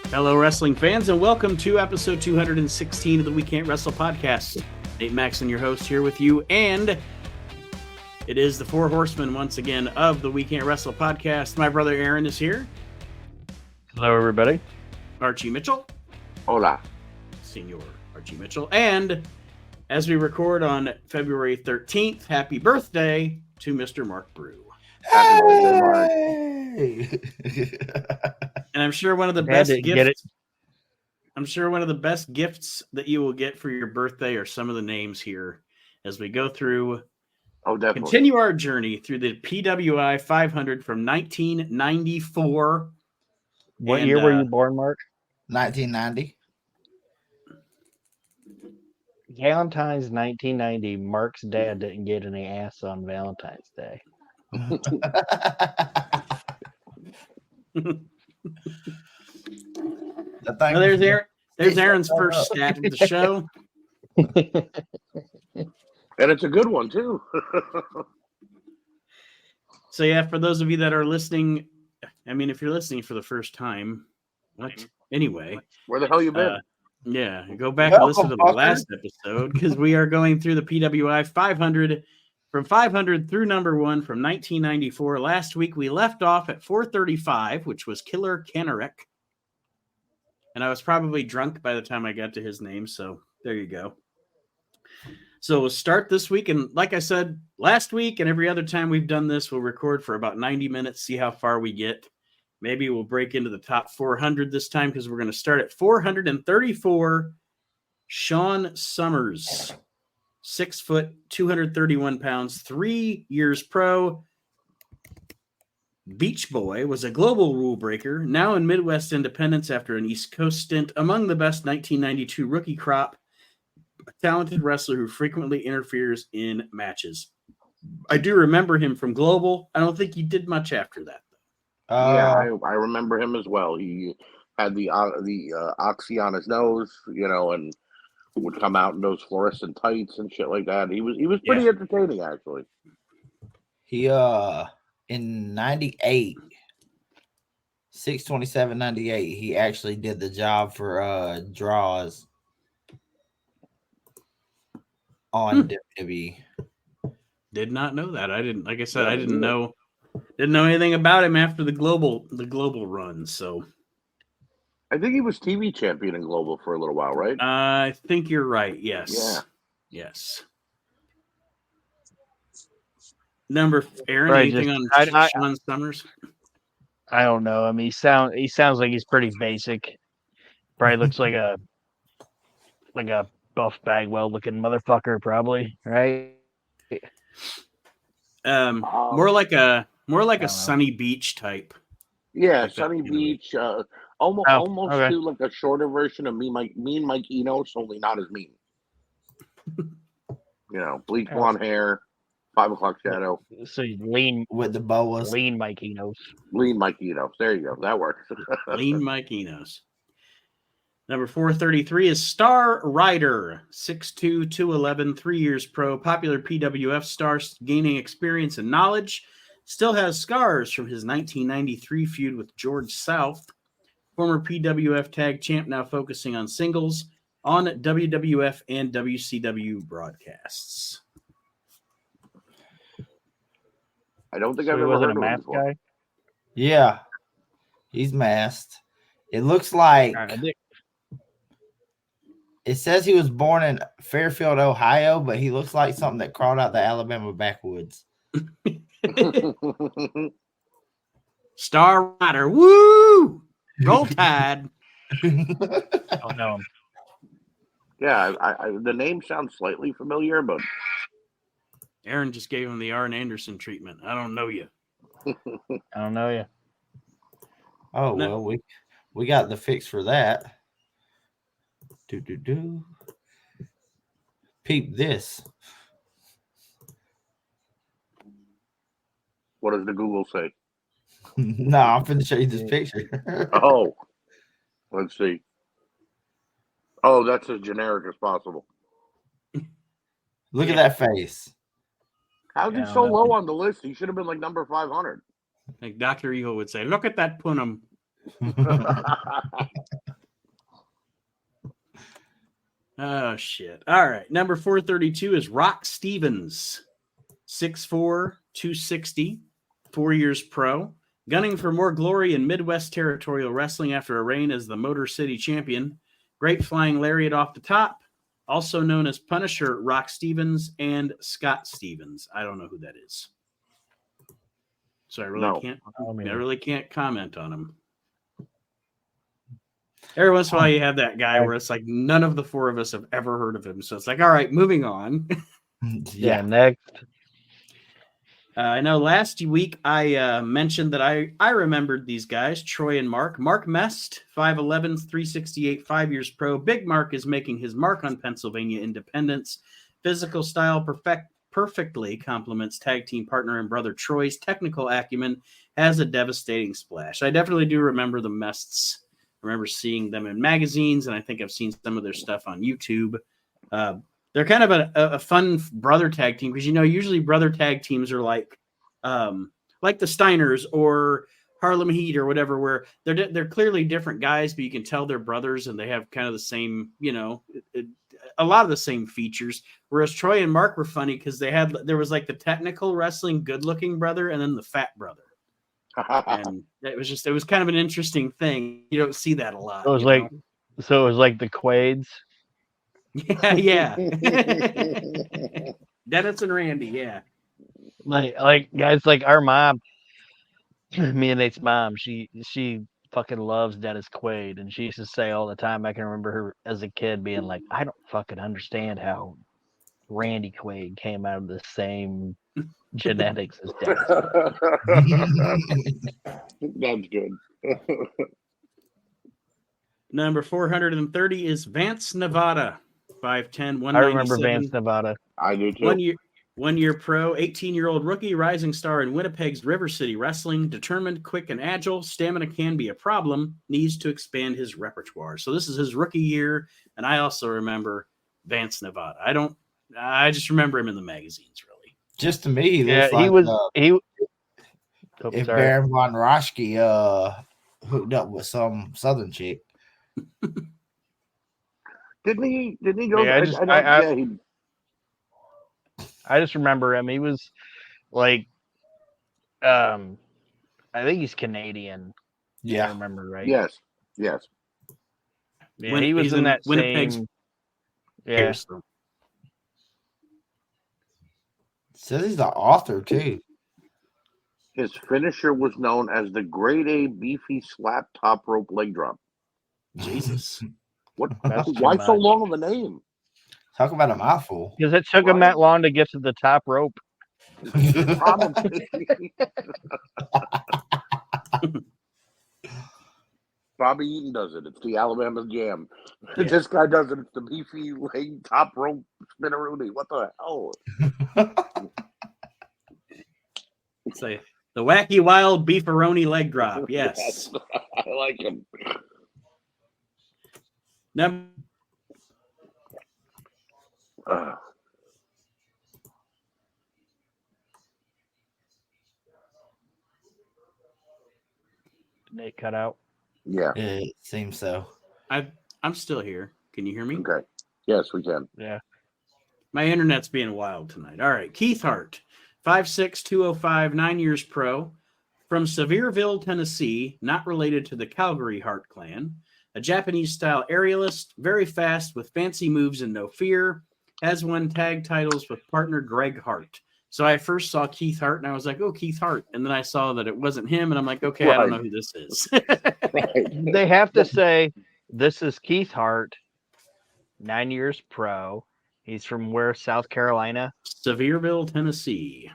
Fellow wrestling fans, and welcome to episode 216 of the We Can't Wrestle podcast. Nate Maxon, your host, here with you, and it is the Four Horsemen once again of the We Can't Wrestle podcast. My brother Aaron is here. Hello, everybody. Archie Mitchell. Hola. Senior Archie Mitchell. And as we record on February 13th, happy birthday to Mr. Mark Brew. Happy birthday, Mark. And I'm sure one of the best gifts. I'm sure one of the best gifts that you will get for your birthday are some of the names here as we go through. Oh, definitely. Continue our journey through the PWI 500 from 1994. What year were you born, Mark? 1990. Valentine's 1990. Mark's dad didn't get any ass on Valentine's Day. Well, there's Aaron's first stat of the show. And it's a good one, too. So, yeah, for those of you that are listening, I mean, if you're listening for the first time, what? Anyway. Where the hell you been? Yeah, go back and listen to the last episode because we are going through the PWI 500 from 500 through number 1 from 1994. Last week, we left off at 435, which was Killer Kanarek. And I was probably drunk by the time I got to his name, so there you go. So we'll start this week, and like I said, last week and every other time we've done this, we'll record for about 90 minutes, see how far we get. Maybe we'll break into the top 400 this time because we're going to start at 434. Sean Summers, 6 foot, 231 pounds, 3 years pro. Beach Boy was a global rule breaker, now in Midwest Independence after an East Coast stint, among the best 1992 rookie crop, a talented wrestler who frequently interferes in matches. I do remember him from Global. I don't think he did much after that. Yeah, I remember him as well. He had the oxy on his nose, and would come out in those fluorescent tights and shit like that. He was pretty entertaining, actually. He in 98, 6/27/98, he actually did the job for draws on WWE. Did not know that. I didn't. Like I said, I didn't know anything about him after the global run. So I think he was TV champion in Global for a little while, right? I think you're right. Yes. Yeah. Yes. Aaron, Right, anything on Sean Summers? I don't know. I mean, he sounds like he's pretty basic. Probably looks like a Buff Bagwell looking motherfucker, probably, right? More like a Sunny Beach type. Yeah, like Sunny that, Beach, almost okay. do like a shorter version of me and Mike Enos, only not as mean. Bleach blonde hair, 5 o'clock shadow. So he's lean With the boas. lean Mike Enos. Lean Mike Enos. There you go. That works. Lean Mike Enos. Number 433 is Star Rider, 6'2", 211, 3 years pro, popular PWF star, gaining experience and knowledge. Still has scars from his 1993 feud with George South. Former PWF tag champ, now focusing on singles on WWF and WCW broadcasts. I don't think So I've he ever wasn't heard a of him masked before. guy. Yeah, he's masked. It looks like it says he was born in Fairfield, Ohio, but he looks like something that crawled out the Alabama backwoods. Star Rider, woo! Roll Tide. I don't know him. Yeah, I the name sounds slightly familiar, but Aaron just gave him the Arn Anderson treatment. I don't know you. I don't know you. Oh, No. well, we got the fix for that. Peep this. what does the Google say? No, I'm finna show you this picture. Oh, let's see. Oh, that's as generic as possible. Look at that face. How's he Yeah, so I know. low on the list? He should have been like number 500. Like Dr. Evil would say, look at that punum. Oh, shit. All right. Number 432 is Rock Stevens, 6'4", 260, 4 years pro, gunning for more glory in Midwest Territorial Wrestling after a reign as the Motor City Champion. Great flying lariat off the top, also known as Punisher Rock Stevens and Scott Stevens. I don't know who that is. So I really can't comment on him. Every once in a while you have that guy where it's like none of the four of us have ever heard of him. So it's like, all right, moving on. Yeah, next. I know last week I mentioned that I remembered these guys, Troy and Mark. Mark Mest, 5'11", 368, 5 years pro. Big Mark is making his mark on Pennsylvania independence. Physical style perfectly complements tag team partner and brother Troy's technical acumen, has a devastating splash. I definitely do remember the Mests. I remember seeing them in magazines, and I think I've seen some of their stuff on YouTube. They're kind of a fun brother tag team because, usually brother tag teams are like the Steiners or Harlem Heat or whatever, where they're clearly different guys, but you can tell they're brothers and they have kind of the same, a lot of the same features. Whereas Troy and Mark were funny because there was like the technical wrestling good looking brother and then the fat brother. And it was kind of an interesting thing. You don't see that a lot. So it was like the Quades. Yeah. Dennis and Randy, yeah. Like guys like our mom, me and Nate's mom, she fucking loves Dennis Quaid, and she used to say all the time, I can remember her as a kid being like, I don't fucking understand how Randy Quaid came out of the same genetics as Dennis Quaid. That's good. Number 430 is Vance Nevada, 5'10", 197. I remember Vance Nevada. I do too. 1 year pro, 18-year-old rookie, rising star in Winnipeg's River City Wrestling, determined, quick, and agile. Stamina can be a problem, needs to expand his repertoire. So this is his rookie year, and I also remember Vance Nevada. I just remember him in the magazines, really. Just to me, If Baron von Raschke hooked up with some Southern chick. Didn't he go? Yeah, I just remember him. He was like, I think he's Canadian. Yeah, I remember right. Yes. Yeah, he was in that Winnipeg's same. Yeah. Says he's the author too. His finisher was known as the Grade A beefy slap top rope leg drop. Jesus. What? Why so long of a name? Talk about a mouthful. Because it took him that long to get to the top rope. Probably. Bobby Eaton does it. It's the Alabama Jam. Yeah. This guy does it. It's the beefy leg top rope spinneroonie. What the hell? Say the wacky wild beefaroni leg drop. Yes. I like him. Number Nate cut out. Yeah. It seems so. I'm still here. Can you hear me? Okay. Yes, we can. Yeah. My internet's being wild tonight. All right. Keith Hart, 5'6", 205, 9 years pro, from Sevierville, Tennessee, not related to the Calgary Hart clan. A Japanese-style aerialist, very fast with fancy moves and no fear. Has won tag titles with partner Greg Hart. So I first saw Keith Hart, and I was like, oh, Keith Hart. And then I saw that it wasn't him, and I'm like, okay, right. I don't know who this is. Right. They have to say, this is Keith Hart, 9 years pro. He's from where, South Carolina? Sevierville, Tennessee.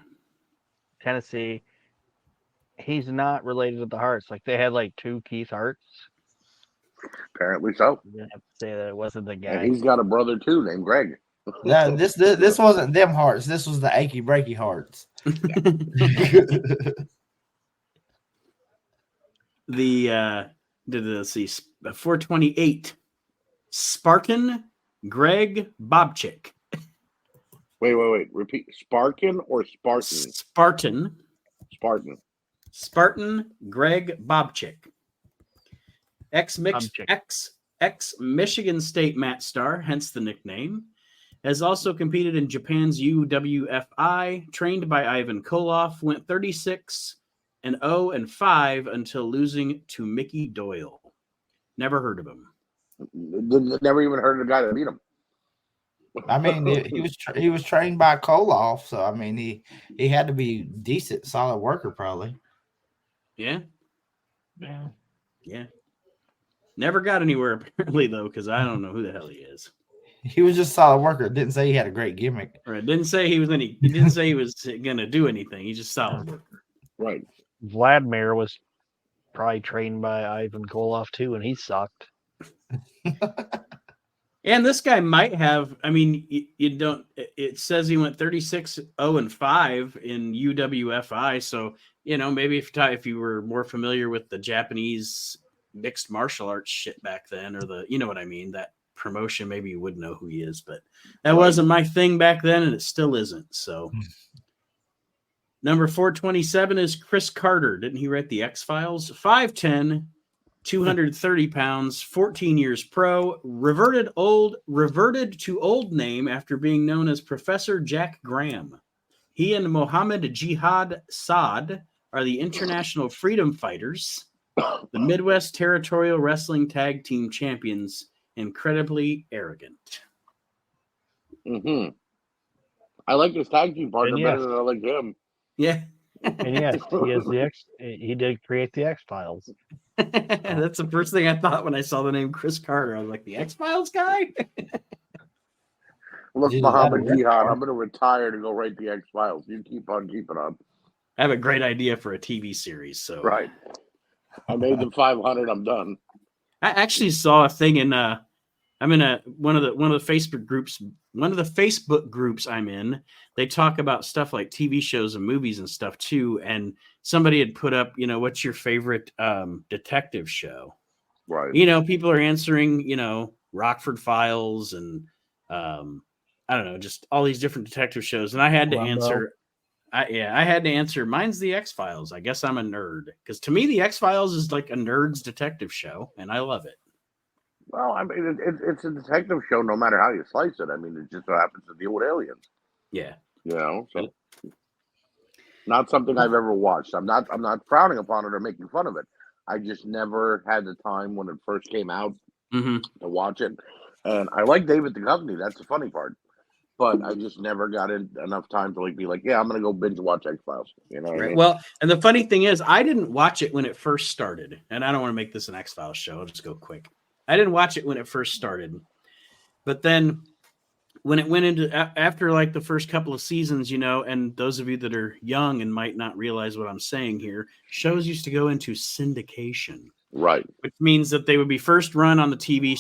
He's not related to the Harts. Like, they had, like, 2 Keith Harts. Apparently so. You have to say that it wasn't the guy. And he's got a brother, too, named Greg. No, this wasn't them Hearts. This was the achy breaky Hearts. Let's see, 428. Spartan Greg Bobchick. Wait. Repeat. Spartan or Spartan? Spartan Greg Bobchick. Ex-Michigan State Matt Starr, hence the nickname. Has also competed in Japan's UWFI, trained by Ivan Koloff, went 36-0-5 until losing to Mickey Doyle. Never heard of him. Never even heard of the guy that beat him. I mean, he was trained by Koloff, so I mean, he had to be decent, solid worker, probably. Yeah. Never got anywhere apparently though, because I don't know who the hell he is. He was just a solid worker. Didn't say he had a great gimmick. Right. Didn't say he was any. He didn't say he was gonna do anything. He's just solid worker. Right. Vladimir was probably trained by Ivan Koloff too, and he sucked. And this guy might have. I mean, you don't. It says he went 36-0-5 in UWFI. So maybe if you were more familiar with the Japanese mixed martial arts shit back then, or what I mean, that promotion, maybe you would know who he is. But that wasn't my thing back then, and it still isn't. So. Number 427 is Chris Carter. Didn't he write the X-Files? 5'10", 230 pounds, 14 years pro, reverted to old name after being known as Professor Jack Graham. He and Mohammed Jihad Saad are the International Freedom Fighters, the Midwest Territorial Wrestling Tag Team Champions. Incredibly arrogant. Mm-hmm. I like his tag team partner better than I like him. Yeah. And yes, he did create the X-Files. That's the first thing I thought when I saw the name Chris Carter. I was like, the X-Files guy? Look, Muhammad Jihad, I'm going to retire to go write the X-Files. You keep on keeping on. I have a great idea for a TV series. So right. I made them 500. I'm done. I actually saw a thing in I'm in one of the Facebook groups. One of the Facebook groups I'm in, they talk about stuff like TV shows and movies and stuff too. And somebody had put up, what's your favorite detective show? Right. People are answering, Rockford Files and I don't know, just all these different detective shows. And I had to answer. I had to answer. Mine's the X-Files. I guess I'm a nerd because to me the X-Files is like a nerd's detective show, and I love it. Well, I mean, it's a detective show, no matter how you slice it. I mean, it just so happens to deal with aliens. Yeah, so not something I've ever watched. I'm not frowning upon it or making fun of it. I just never had the time when it first came out to watch it. And I like David Duchovny. That's the funny part. But I just never got enough time to be like, yeah, I'm going to go binge watch X-Files. You know what I mean? Well, and the funny thing is, I didn't watch it when it first started. And I don't want to make this an X-Files show. I'll just go quick. I didn't watch it when it first started. But then when it went into after like the first couple of seasons, and those of you that are young and might not realize what I'm saying here, shows used to go into syndication. Right. Which means that they would be first run on the TV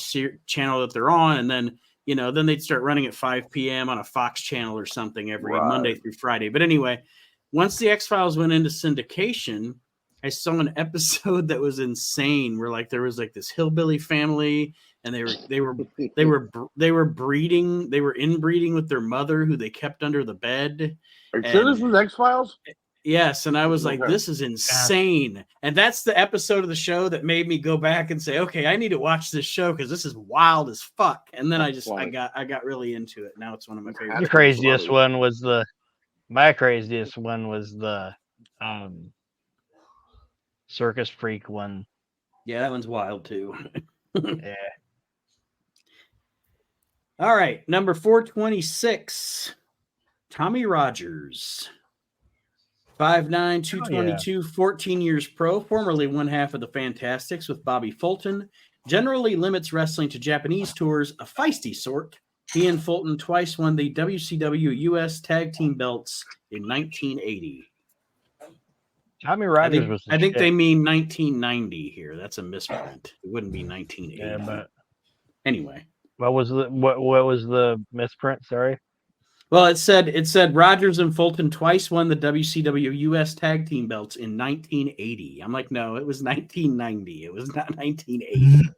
channel that they're on, and then then they'd start running at 5 p.m. on a Fox channel or something every Monday through Friday. But anyway, once the X-Files went into syndication, I saw an episode that was insane where there was this hillbilly family and they were breeding. They were inbreeding with their mother who they kept under the bed. Are you sure this was X-Files? Yes, and I was like, this is insane. And that's the episode of the show that made me go back and say, okay, I need to watch this show because this is wild as fuck. And then I got really into it. Now it's one of my favorites. My craziest one was the Circus Freak one. Yeah, that one's wild too. Yeah. All right, number 426, Tommy Rogers. 5'9", 222, 14 years pro, formerly one half of the Fantastics with Bobby Fulton, generally limits wrestling to Japanese tours, a feisty sort. He and Fulton twice won the WCW U.S. Tag Team belts in 1980. Tommy Rogers I think they mean 1990 here. That's a misprint. It wouldn't be 1980. Yeah, but anyway. What was the misprint? Sorry. Well, it said Rogers and Fulton twice won the WCW U.S. Tag Team belts in 1980. I'm like, no, it was 1990. It was not 1980.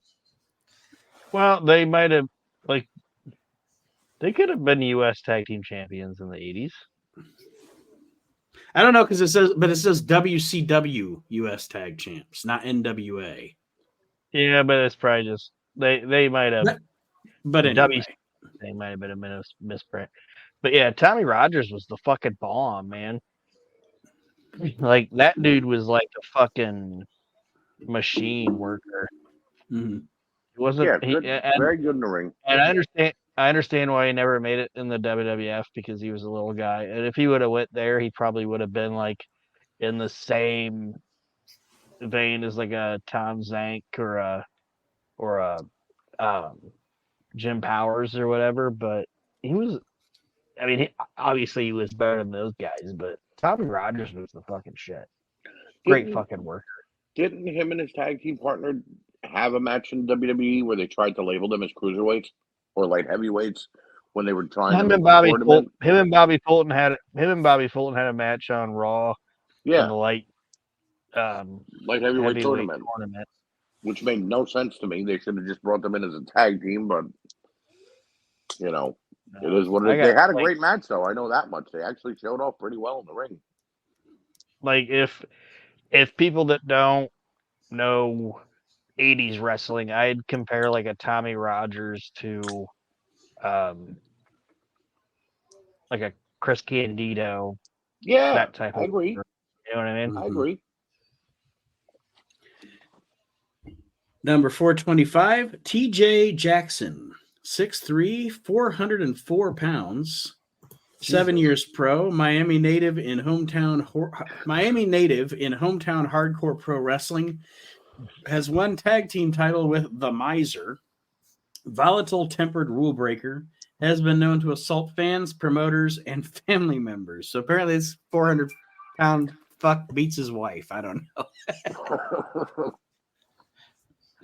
Well, they might have they could have been U.S. Tag Team champions in the 80s. I don't know because it says WCW U.S. Tag Champs, not NWA. Yeah, but it's probably just they might have. But anyway. They might have been a misprint. But yeah, Tommy Rogers was the fucking bomb, man. Like that dude was like a fucking machine worker. Mm-hmm. He wasn't. Good, very good in the ring. And I understand why he never made it in the WWF because he was a little guy. And if he would have went there, he probably would have been like in the same vein as like a Tom Zank or a Jim Powers or whatever. But he was. I mean, obviously he was better than those guys, but Tommy Rogers was the fucking shit. Great fucking worker. Didn't him and his tag team partner have a match in WWE where they tried to label them as cruiserweights or light heavyweights when they were trying to make a tournament? Him and Bobby Fulton had a match on Raw. Yeah, in the light heavyweight tournament, which made no sense to me. They should have just brought them in as a tag team, but you know, it is what it is. They had a great match, though. I know that much. They actually showed off pretty well in the ring. Like if people that don't know 80s wrestling, I'd compare like a Tommy Rogers to like a Chris Candido. Yeah, that type I agree. You know what I mean? I agree. Number 425, TJ Jackson, 6'3", 404 pounds, 7 years pro, Miami native in hometown hardcore pro wrestling, has won tag team title with The Miser, volatile tempered rule breaker, has been known to assault fans, promoters, and family members. So apparently this 400-pound fuck beats his wife. I don't know.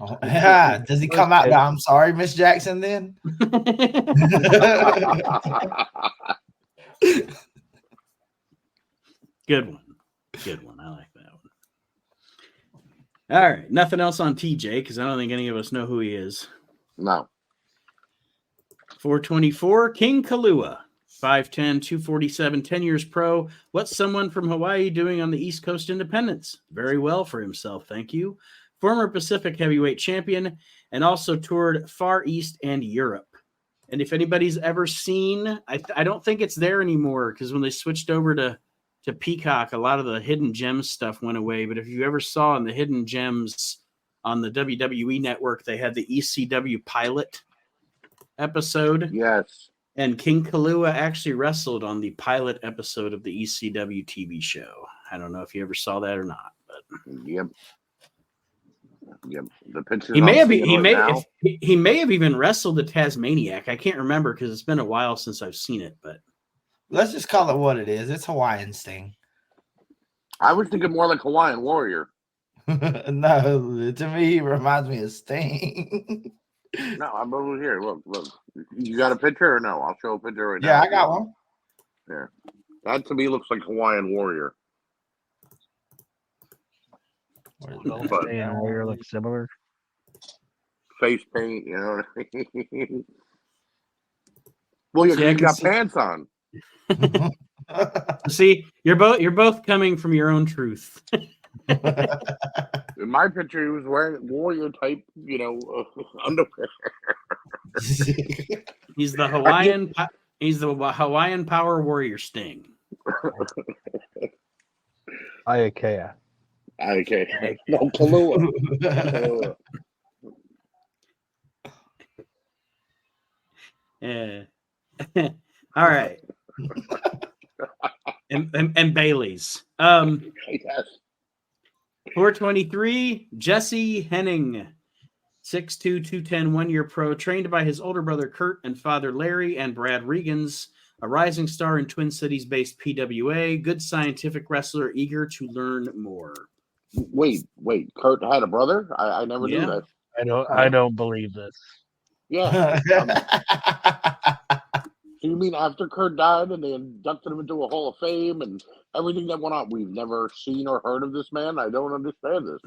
Oh, yeah. Does he come out? I'm sorry, Miss Jackson. Then good one. I like that one. All right, nothing else on TJ because I don't think any of us know who he is. No. 424, King Kalua, 5'10", 247, 10 years pro. What's someone from Hawaii doing on the East Coast Independence? Very well for himself, thank you. Former Pacific heavyweight champion, and also toured Far East and Europe. And if anybody's ever seen, I don't think it's there anymore because when they switched over to Peacock, a lot of the Hidden Gems stuff went away. But if you ever saw in the Hidden Gems on the WWE network, they had the ECW pilot episode. Yes. And King Kalua actually wrestled on the pilot episode of the ECW TV show. I don't know if you ever saw that or not, but Yep. The pictures he may have even wrestled the Tasmaniac. I can't remember because it's been a while since I've seen it, but let's just call it what it is. It's Hawaiian Sting. I was thinking more like Hawaiian Warrior. No, to me, he reminds me of Sting. No, I'm over here. Look. You got a picture or no? I'll show a picture right now. Yeah, I got one. Yeah. That to me looks like Hawaiian Warrior. Warrior look similar. Face paint, you know what I mean? Well, you got pants on. See, you're both coming from your own truth. In my picture, he was wearing warrior type, underwear. He's the Hawaiian. He's the Hawaiian Power Warrior Sting. Ayakea. Okay. No, Kalua. Yeah. All right. and Bailey's. Yes. 423, Jesse Henning, 6'2", 210, 1 year pro, trained by his older brother Kurt and father Larry and Brad Regans, a rising star in Twin Cities-based PWA, good scientific wrestler, eager to learn more. Wait. Kurt had a brother? I never knew that. I don't believe this. Yeah. So you mean after Kurt died and they inducted him into a Hall of Fame and everything that went on? We've never seen or heard of this man? I don't understand this.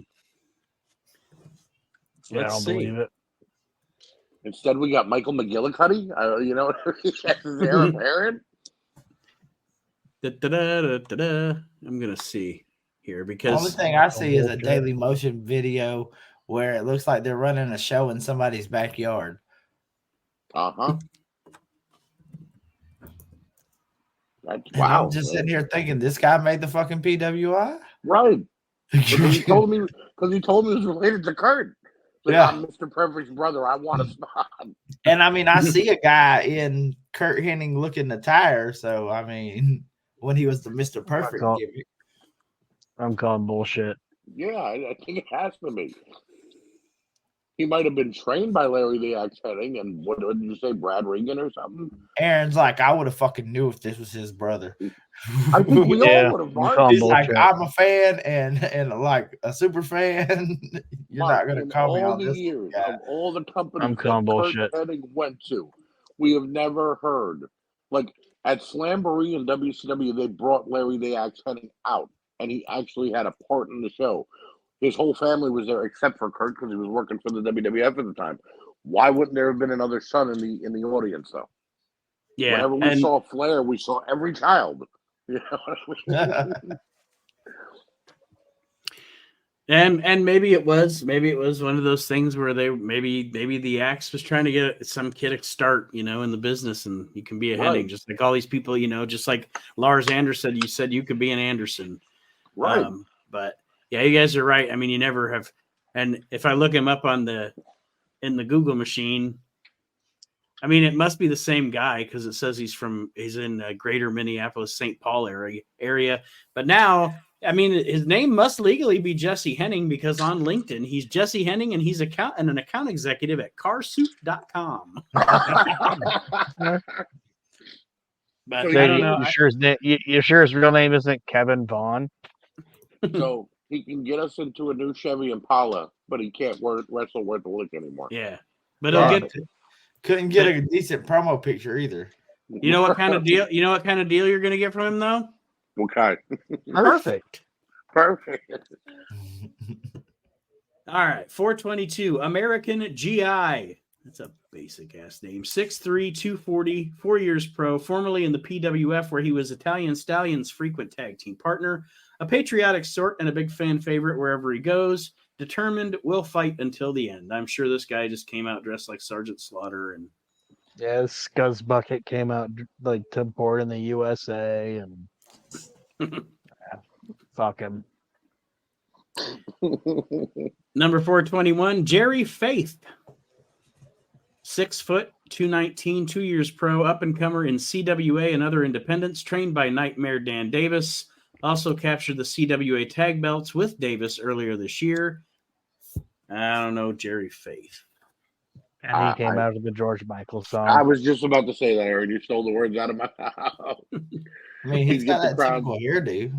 Yeah, I don't believe it. Instead, we got Michael McGillicuddy. As his heir apparent. I'm going to see here because the only thing I see is a Daily Motion video where it looks like they're running a show in somebody's backyard. Wow. And I'm just sitting here thinking, this guy made the fucking PWI? Right. Because he told me it was related to Kurt. Like, I'm Mr. Perfect's brother. I want a spot. And I mean, I see a guy in Kurt Hennig looking the tire. So I mean, when he was the Mr. Perfect gimmick. I'm calling bullshit. Yeah, I think it has to be. He might have been trained by Larry the Axe Hennig, and what did you say, Brad Regan or something? Aaron's like, I would have fucking knew if this was his brother. I think we all would have. He's like, I'm a fan and like a super fan. You're not gonna call me on this. Years of all the companies I'm calling bullshit. Kurt Hennig went to, we have never heard. Like at Slamboree and WCW, they brought Larry the Axe Hennig out, and he actually had a part in the show. His whole family was there except for Kurt because he was working for the WWF at the time. Why wouldn't there have been another son in the audience though? Yeah. Whenever we saw Flair, we saw every child. You know what I mean? And maybe it was one of those things where they maybe the Axe was trying to get some kid a start, in the business, and you can be a Hennig, just like all these people, just like Lars Anderson. You said you could be an Anderson, right? But yeah, you guys are right. I mean, you never have. And if I look him up in the Google machine, I mean, it must be the same guy because it says he's in greater Minneapolis, St. Paul area. But now, I mean, his name must legally be Jesse Hennig because on LinkedIn, he's Jesse Hennig and he's an account executive at carsoup.com. But so I don't know. You sure his real name isn't Kevin Vaughn? So he can get us into a new Chevy Impala, but he can't wrestle worth the lick anymore. Yeah, but he'll couldn't get a decent promo picture either. You know what kind of deal? You know what kind of deal you're going to get from him though? What kind? Perfect. All right, 422 American GI. That's a basic ass name. 6'3", 240, 4 years pro, formerly in the PWF, where he was Italian Stallion's frequent tag team partner. A patriotic sort and a big fan favorite wherever he goes. Determined, will fight until the end. I'm sure this guy just came out dressed like Sergeant Slaughter. And Scuzz Bucket came out like Tim Ford in the USA. And fuck him. Number 421, Jerry Faith. 6 foot, 219, 2 years pro, up-and-comer in CWA and other independents, trained by Nightmare Dan Davis. Also captured the CWA tag belts with Davis earlier this year. I don't know, Jerry Faith. And he came out of the George Michael song. I was just about to say that, Aaron. You stole the words out of my mouth. I mean, he's got that typical hairdo.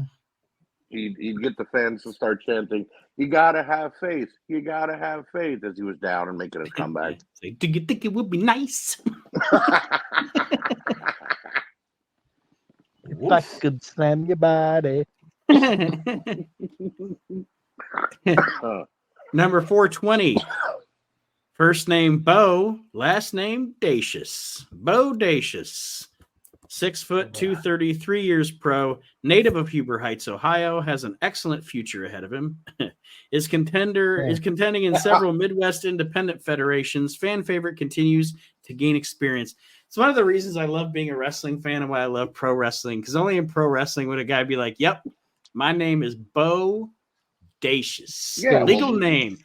He'd get the fans to start chanting, "You gotta have faith. You gotta have faith," as he was down and making his comeback. Do you think it would be nice? If I could slam your body. Number 420. First name Bo, last name Dacious. Bo Dacious. 6 foot, 233 years pro, native of Huber Heights, Ohio, has an excellent future ahead of him. Is contending in several Midwest independent federations. Fan favorite, continues to gain experience. It's one of the reasons I love being a wrestling fan and why I love pro wrestling, because only in pro wrestling would a guy be like, "Yep, my name is Bo Dacious." Yeah, legal name.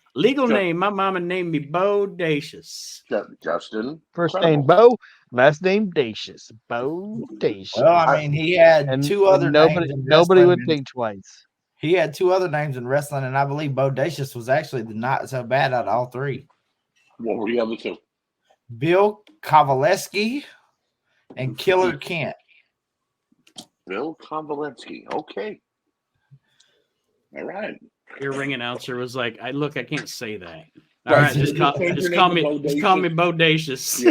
My mama named me Bo Dacious. Justin. First name Bo, last name Dacious. Bo Dacious. Well, I mean, he had two other names. Nobody would think twice. He had two other names in wrestling, and I believe Bo Dacious was actually not so bad out of all three. What were the other two? Bill Kovaleski and Killer Kent. Bill Kovaleski. Okay. All right. Your ring announcer was like, I can't say that. All right, just call me Bodacious.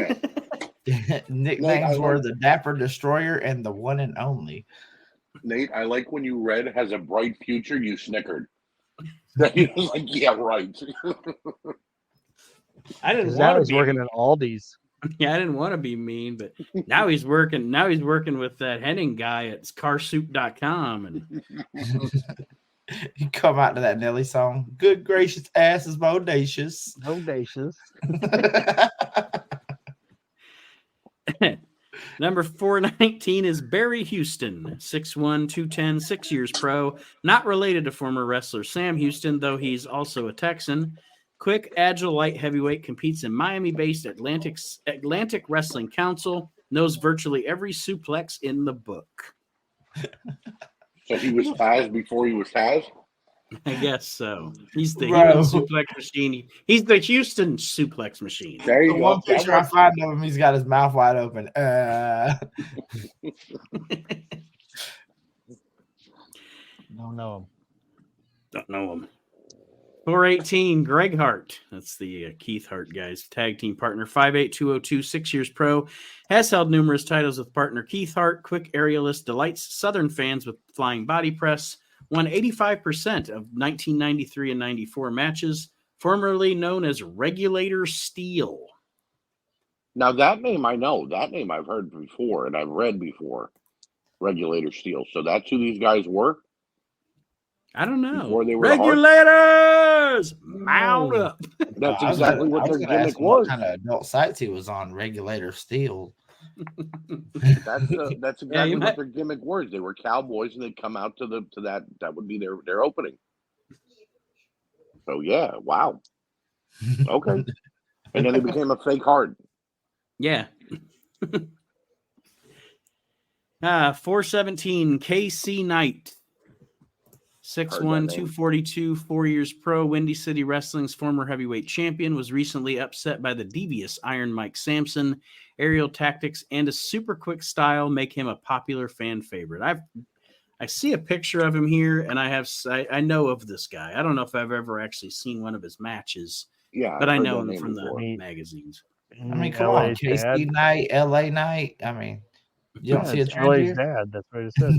Yeah. Nicknames were the Dapper Destroyer and the One and Only. Nate, I like when you read has a bright future, you snickered. He was like, yeah, right. I didn't want to be working at Aldi's. Yeah, I didn't want to be mean, but now he's working with that Hennig guy at carsoup.com. And You come out to that Nelly song. Good gracious, ass is bodacious. Bodacious. Number 419 is Barry Houston, 6'1", 210, 6 years pro. Not related to former wrestler Sam Houston, though he's also a Texan. Quick, agile, light heavyweight, competes in Miami-based Atlantic Wrestling Council. Knows virtually every suplex in the book. So he was Taz before he was Taz? I guess so. He's the human suplex machine. He's the Houston suplex machine. There you The go. one picture I find of him, he's got his mouth wide open. Don't know him. Don't know him. 418, Greg Hart. That's the Keith Hart guy's tag team partner. 5'8", 202, 6 years pro. Has held numerous titles with partner Keith Hart. Quick aerialist, delights Southern fans with flying body press. Won 85% of 1993 and 94 matches. Formerly known as Regulator Steel. Now that name I know. That name I've heard before and I've read before. Regulator Steel. So that's who these guys were? I don't know. Before they were Regulators! Mount up. That's exactly what their gimmick was. What kind of adult sites he was on, Regulator Steel. That's exactly what their gimmick was. They were cowboys and they'd come out to that would be their opening. So yeah, wow. Okay. And then they became a fake Hart. Yeah. 417, KC Knight. 6'1", 242, 4 years pro, Windy City Wrestling's former heavyweight champion, was recently upset by the devious Iron Mike Sampson. Aerial tactics and a super quick style make him a popular fan favorite. I see a picture of him here, and I know of this guy. I don't know if I've ever actually seen one of his matches. Yeah, but I know him from the magazines. I mean, come on, KC Knight, LA Knight. I mean, you don't see a trend LA's here? dad. That's what it says.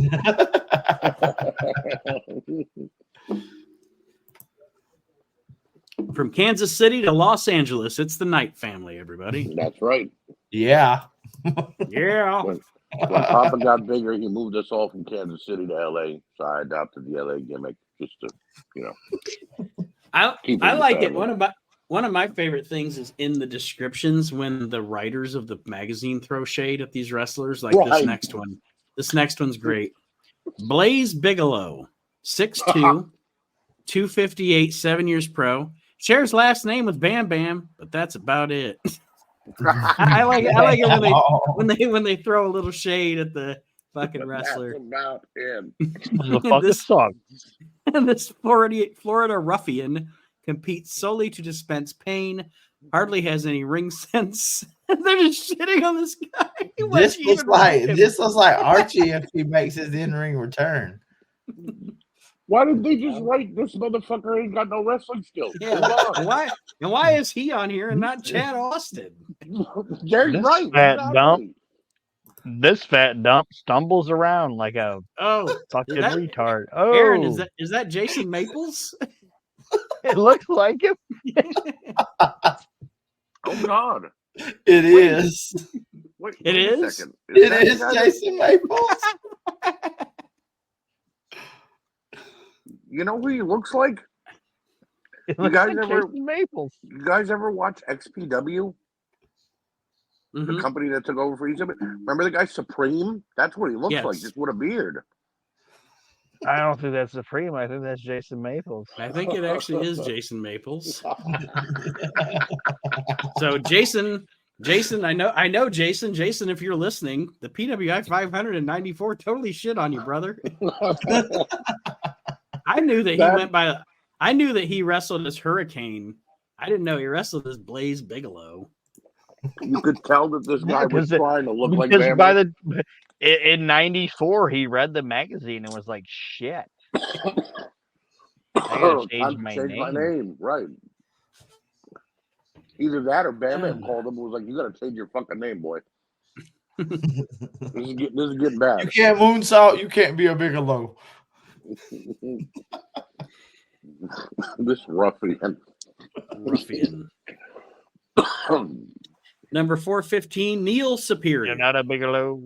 From Kansas City to Los Angeles, it's the Knight family, everybody. That's right. Yeah. Yeah. When Papa got bigger, he moved us all from Kansas City to LA. So I adopted the LA gimmick just to, I like it. One of my favorite things is in the descriptions when the writers of the magazine throw shade at these wrestlers, like this next one. This next one's great. Blaze Bigelow, 6'2", 258, 7 years pro. Shares last name with Bam Bam, but that's about it. I like it when they throw a little shade at the fucking wrestler. That's about him. The fucking song. This Florida ruffian competes solely to dispense pain. Hardly has any ring sense. They're just shitting on this guy. This looks like Archie if he makes his in-ring return. Why did they just write this motherfucker ain't got no wrestling skills? Yeah, why is he on here and not Chad Austin? Jerry's right. This fat dump stumbles around like a fucking retard. Oh, Aaron, is that Jason Maples? It looks like him. Oh God. It is. Wait it a is? second. It is Jason Maples. You know who he looks like? You guys ever watch XPW? Mm-hmm. The company that took over for ECW? Remember the guy Supreme? That's what he looks like, just with a beard. I don't think that's Supreme. I think that's Jason Maples. I think it actually is Jason Maples. So Jason, I know Jason. Jason, if you're listening, the PWI 594 totally shit on you, brother. I knew that he wrestled as Hurricane. I didn't know he wrestled as Blaze Bigelow. You could tell that this guy was trying to look like Bam. In '94, he read the magazine and was like, "Shit, I gotta change my name." Right. Either that or Bam Bam called him and was like, "You gotta change your fucking name, boy. This is getting bad. You can't moonsault. You can't be a Bigelow." This ruffian. Number 415, Neil Superior. You're not a Bigelow.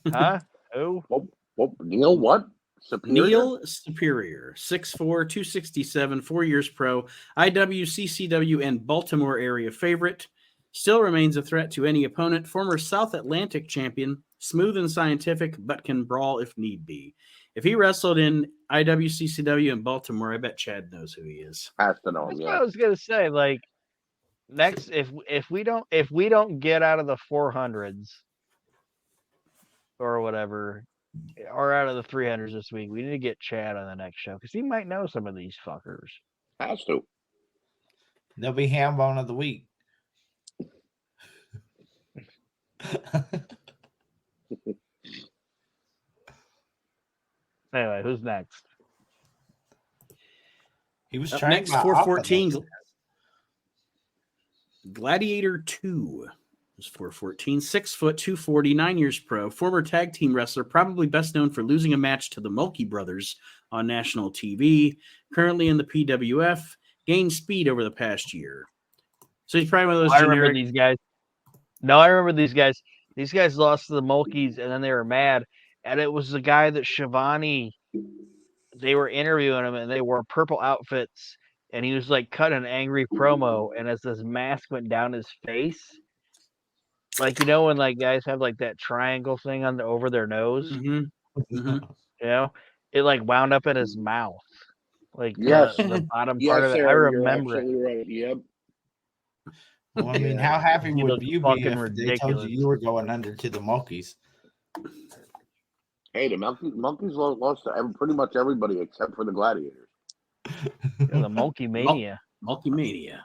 Huh? Oh. Neil what? Neil Superior, 6'4", 267, 4 years pro, IWCCW and Baltimore area favorite. Still remains a threat to any opponent. Former South Atlantic champion, smooth and scientific, but can brawl if need be. If he wrestled in IWCCW in Baltimore, I bet Chad knows who he is. Has to know him. That's Yeah. what I was gonna say. Like next, if we don't get out of the 400s or whatever, or out of the 300s this week, we need to get Chad on the next show because he might know some of these fuckers. Has to. They'll be ham bone of the week. Anyway, who's next? He was Up trained next, by 414. Alpha. Gladiator 2 was 414, 6 foot, 240, 9 years pro, former tag team wrestler, probably best known for losing a match to the Mulkey brothers on national TV, currently in the PWF, gained speed over the past year. So he's probably one of those I generic... remember these guys. No, I remember these guys. These guys lost to the Mulkeys, and then they were mad. And it was the guy that Shivani, they were interviewing him, and they wore purple outfits, and he was like cutting an angry promo, and as this mask went down his face, like, you know, when like guys have like that triangle thing on over their nose, Mm-hmm. Mm-hmm. you know, it like wound up in his mouth, like Yes. the bottom Yes, part of it. sir, I you're remember it. absolutely right. Yep. Well, I mean, Yeah. how happy He would looked you be fucking if they told ridiculous. you you were going under to the Mulkeys? Hey, the monkeys lost to pretty much everybody except for the Gladiators. Yeah, the Monkey Mania. Multimania.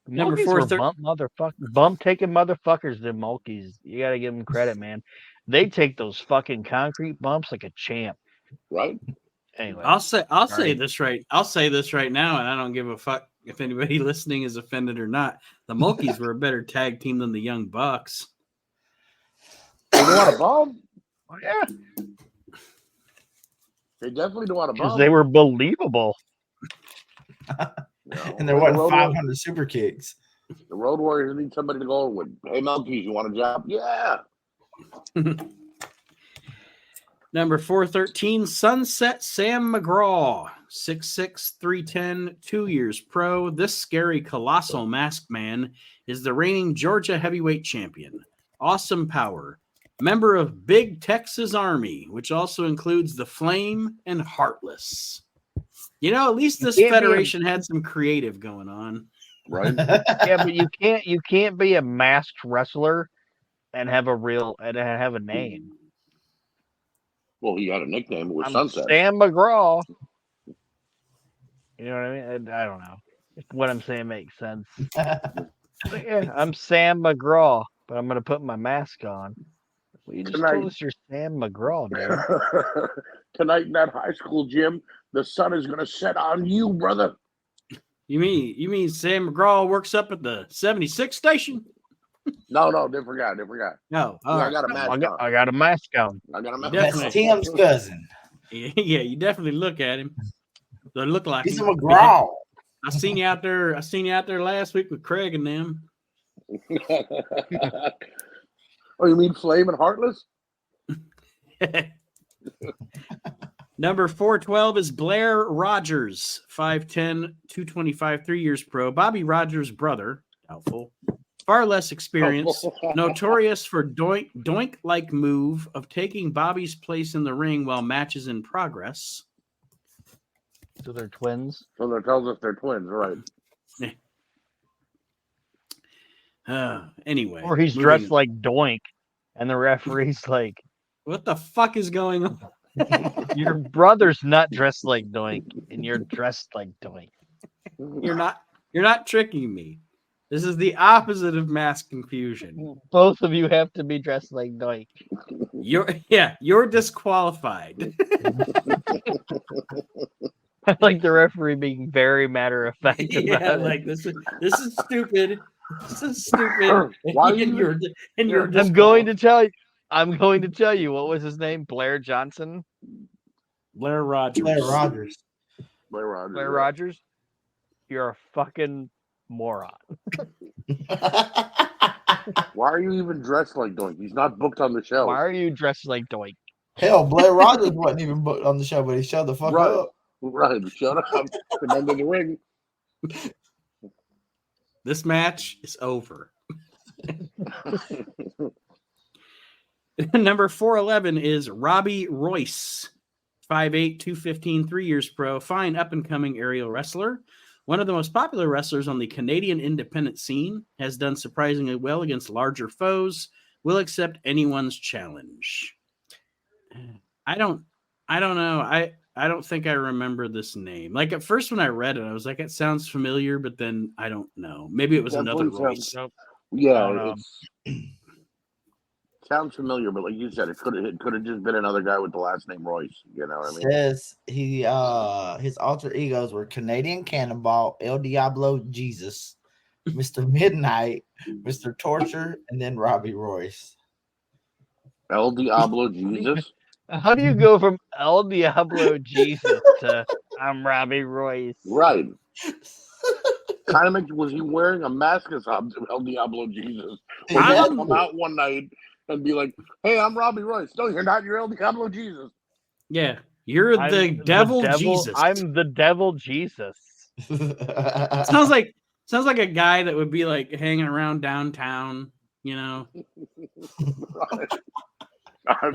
The Number Mulkeys 4, were bump taking motherfuckers. The Mulkeys, you gotta give them credit, man. They take those fucking concrete bumps like a champ. Right? Anyway, I'll say Sorry. this right. I'll say this right now, and I don't give a fuck if anybody listening is offended or not. The Mulkeys were a better tag team than the Young Bucks. They know how to bomb. oh, yeah, They definitely know how to because bomb. they were believable. You know, And there the wasn't Road 500 super kicks. The Road Warriors need somebody to go with. Hey, monkeys, you want a job? Yeah. Number 413, Sunset Sam McGraw, 6'6", 310, 2 years pro. This scary, colossal masked man is the reigning Georgia heavyweight champion. Awesome power. Member of Big Texas Army, which also includes the Flame and Heartless. You know, at least this federation had some creative going on. Right? Yeah, but you can't be a masked wrestler and have a name. Well, he had a nickname. It was I'm Sunset. Sam McGraw. You know what I mean? I don't know if what I'm saying makes sense. But yeah, I'm Sam McGraw, but I'm gonna put my mask on. Well, you just told us you're Sam McGraw, dude. Tonight in that high school gym, the sun is gonna set on you, brother. You mean Sam McGraw works up at the 76 station? No, they forgot. No. I got a mask on. I got a mask on. I got a mask Definitely. That's Tim's cousin. Yeah, you definitely look at him. They look like He's a him. McGraw. I seen you out there last week with Craig and them. Oh, you mean Flame and Heartless? Number 412 is Blair Rogers, 5'10", 225, 3 years pro. Bobby Rogers' brother, doubtful. Far less experience, notorious for doink-like move of taking Bobby's place in the ring while match is in progress. So they're twins. So that tells us they're twins, right? Anyway. Or he's dressed like Doink, and the referee's like, what the fuck is going on? your brother's not dressed like Doink, and you're dressed like Doink. You're not tricking me. This is the opposite of mass confusion. Both of you have to be dressed like Doink. You're disqualified. I like the referee being very matter of fact. Yeah, like this is stupid. This is stupid. Why are you're I'm going to tell you what was his name? Blair Johnson? Blair Rogers. Blair Rogers? You're a fucking moron. Why are you even dressed like Doink? He's not booked on the show. Why are you dressed like Doink? Hell, Blair Rogers wasn't even booked on the show, but he showed the fuck up. Right, shut up. Come under the ring. This match is over. Number 411 is Robbie Royce, 5'8", 215, 3 years pro, fine up-and-coming aerial wrestler. One of the most popular wrestlers on the Canadian independent scene, has done surprisingly well against larger foes, will accept anyone's challenge. I don't know. I don't think I remember this name. Like at first when I read it, I was like, it sounds familiar, but then I don't know. Maybe it was another Royce. Yeah, it sounds familiar, but like you said, it could have just been another guy with the last name Royce. You know what I mean? Says he his alter egos were Canadian Cannonball, El Diablo Jesus, Mr. Midnight, Mr. Torture, and then Robbie Royce. El Diablo Jesus. How do you go from El Diablo Jesus to I'm Robbie Royce? Right. Kind of makes, was he wearing a mask as El Diablo Jesus? Or did he come out one night and be like, "Hey, I'm Robbie Royce"? No, you're not. You're El Diablo Jesus. Yeah, you're the devil Jesus. I'm the devil Jesus. sounds like a guy that would be like hanging around downtown, you know. Like, on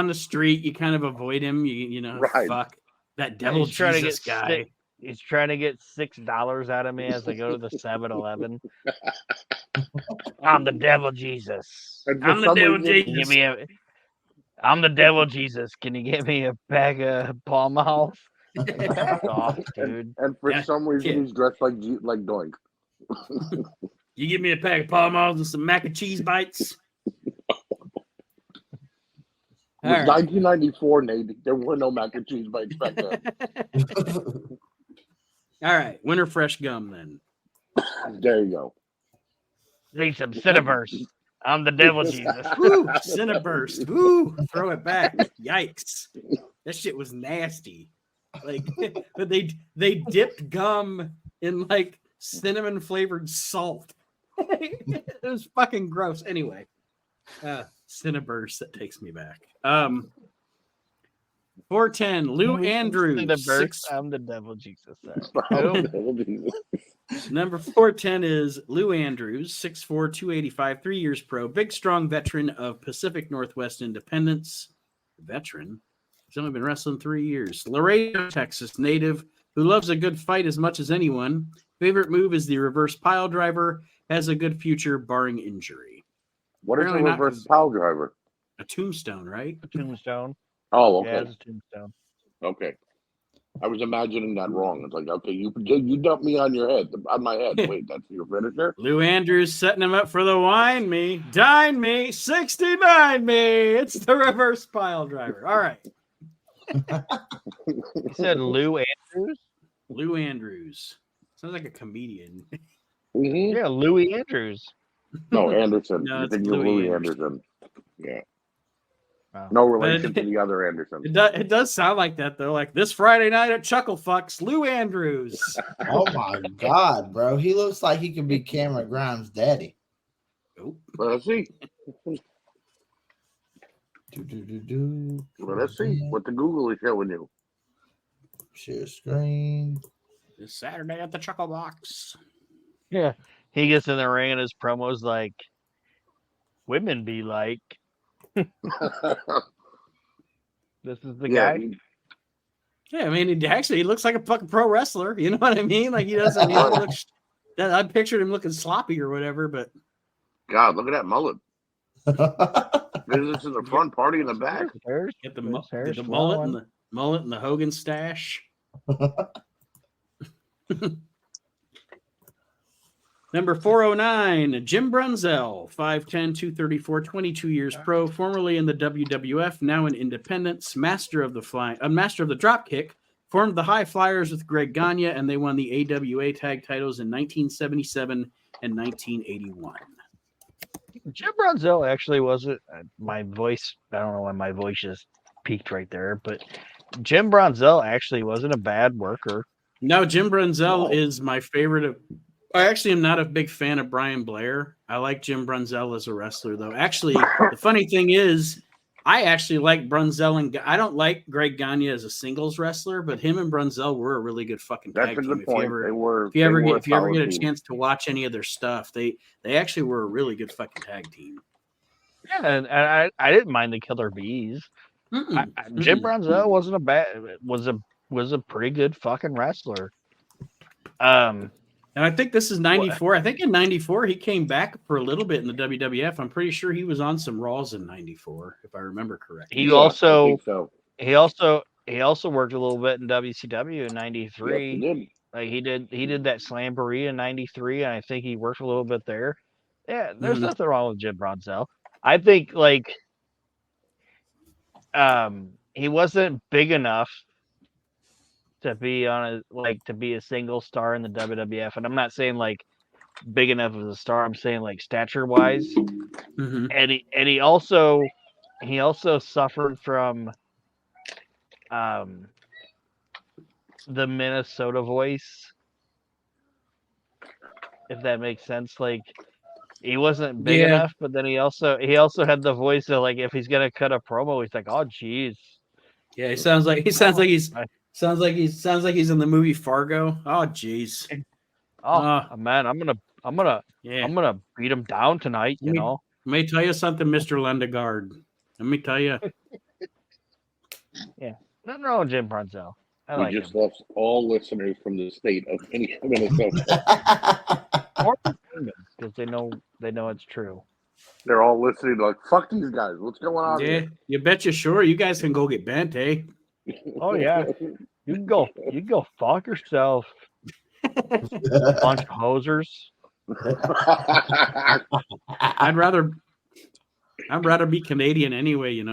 the street, you kind of avoid him. You know, fuck that devil Jesus guy. He's trying to get $6 out of me as I go to the 7-Eleven. I'm the devil Jesus. I'm the devil Jesus. I'm the devil Jesus. Can you get me a bag of Palmolive? Back off, dude. And for some reason, he's dressed like Doink. You give me a pack of Palmolive and some mac and cheese bites. It was 1994, Nate. There were no mac and cheese bites back then. All right, winter fresh gum then. There you go. Need some Cineburst. I'm the devil Jesus. Woo, Cineburst. Woo, throw it back. Yikes. That shit was nasty. Like, but they dipped gum in like cinnamon flavored salt. It was fucking gross. Anyway, Cineburst, that takes me back. 410, Lou Andrews. I'm the devil Jesus. Number 410 is Lou Andrews, 6'4", 285, 3 years pro. Big, strong veteran of Pacific Northwest Independence. Veteran? He's only been wrestling 3 years. Laredo, Texas native who loves a good fight as much as anyone. Favorite move is the reverse pile driver. Has a good future, barring injury. What is a reverse pile driver? A tombstone, right? A tombstone. Oh, okay. Yeah, it's a tombstone. Okay. I was imagining that wrong. It's like, okay, you dumped me on my head. Wait, that's your finisher? Lou Andrews setting him up for the wine me, dine me, 69 me. It's the reverse pile driver. All right. You said Lou Andrews? Lou Andrews. Sounds like a comedian. Mm-hmm. Yeah, Louis Andrews. No, Anderson. No, you it's think you're Louis Anderson. Yeah. Wow. No relation to the other Anderson. It does sound like that, though. Like this Friday night at Chuckle Fucks, Lou Andrews. Oh, my God, bro. He looks like he could be Cameron Grimes' daddy. Oh. Let's see. Let's see what the Google is showing you. Share screen. This Saturday at the Chuckle Box. Yeah. He gets in the ring and his promo's like, women be like. This is the guy. Yeah, I mean, he looks like a fucking pro wrestler. You know what I mean? Like he doesn't. I pictured him looking sloppy or whatever, but God, look at that mullet. Visits in the front, party in the back. Get the mullet and the Hogan stash. Number 409, Jim Brunzell, 5'10", 234, 22 years pro, formerly in the WWF, now in Independence, master of the dropkick, formed the High Flyers with Greg Gagne, and they won the AWA tag titles in 1977 and 1981. Jim Brunzell actually wasn't my voice. I don't know why my voice just peaked right there, but Jim Brunzell actually wasn't a bad worker. No, Jim Brunzell is my favorite. I actually am not a big fan of Brian Blair. I like Jim Brunzell as a wrestler, though. Actually, the funny thing is, I actually like Brunzell, and I don't like Greg Gagne as a singles wrestler, but him and Brunzell were a really good fucking tag That's a team. good point. If you ever get a chance to watch any of their stuff, they actually were a really good fucking tag team. Yeah, and I didn't mind the Killer Bees. Jim Brunzell was a pretty good fucking wrestler. And I think this is 94. I think in 94 he came back for a little bit in the WWF. I'm pretty sure he was on some Raws in 94, if I remember correctly. He also worked a little bit in WCW in 93. Yes, he did. Like he did that Slamboree in 93, and I think he worked a little bit there. Yeah, there's nothing wrong with Jim Brunzell. I think he wasn't big enough to be to be a single star in the WWF, and I'm not saying like big enough as a star. I'm saying like stature wise, and he also suffered from the Minnesota voice, if that makes sense. Like he wasn't big enough, but then he also had the voice of like if he's gonna cut a promo, he's like, oh geez. Yeah, he sounds like he's in the movie Fargo. Oh jeez. Oh man, I'm gonna beat him down tonight. Let me tell you something, Mr. Lundegaard. Let me tell you. Yeah, nothing wrong with Jim Brunzell. We just lost all listeners from the state of Minnesota. Because they know it's true. They're all listening like, fuck these guys. What's going on here? You betcha sure. You guys can go get bent, eh? Oh yeah. You can go fuck yourself. Bunch of hosers. I'd rather be Canadian anyway,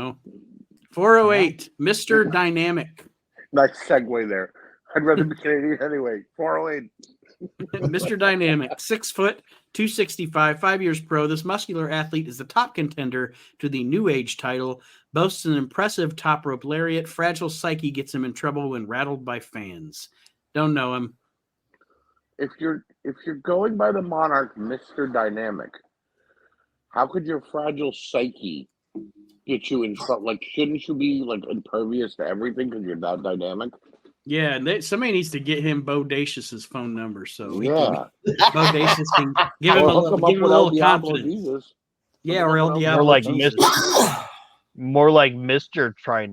408, Mr. Dynamic. Nice segue there. I'd rather be Canadian anyway. 408. Mr. Dynamic, 6 foot, 265, 5 years pro. This muscular athlete is the top contender to the New Age title, boasts an impressive top rope lariat. Fragile psyche gets him in trouble when rattled by fans. Don't know him. If you're going by the Monarch, Mr. Dynamic, how could your fragile psyche get you in trouble? Like, shouldn't you be like impervious to everything because you're that dynamic? Yeah, and somebody needs to get him Bodacious's phone number so Bodacious can give him a little confidence. Jesus. Yeah, or El Diablo Jesus. More like Mr. Try.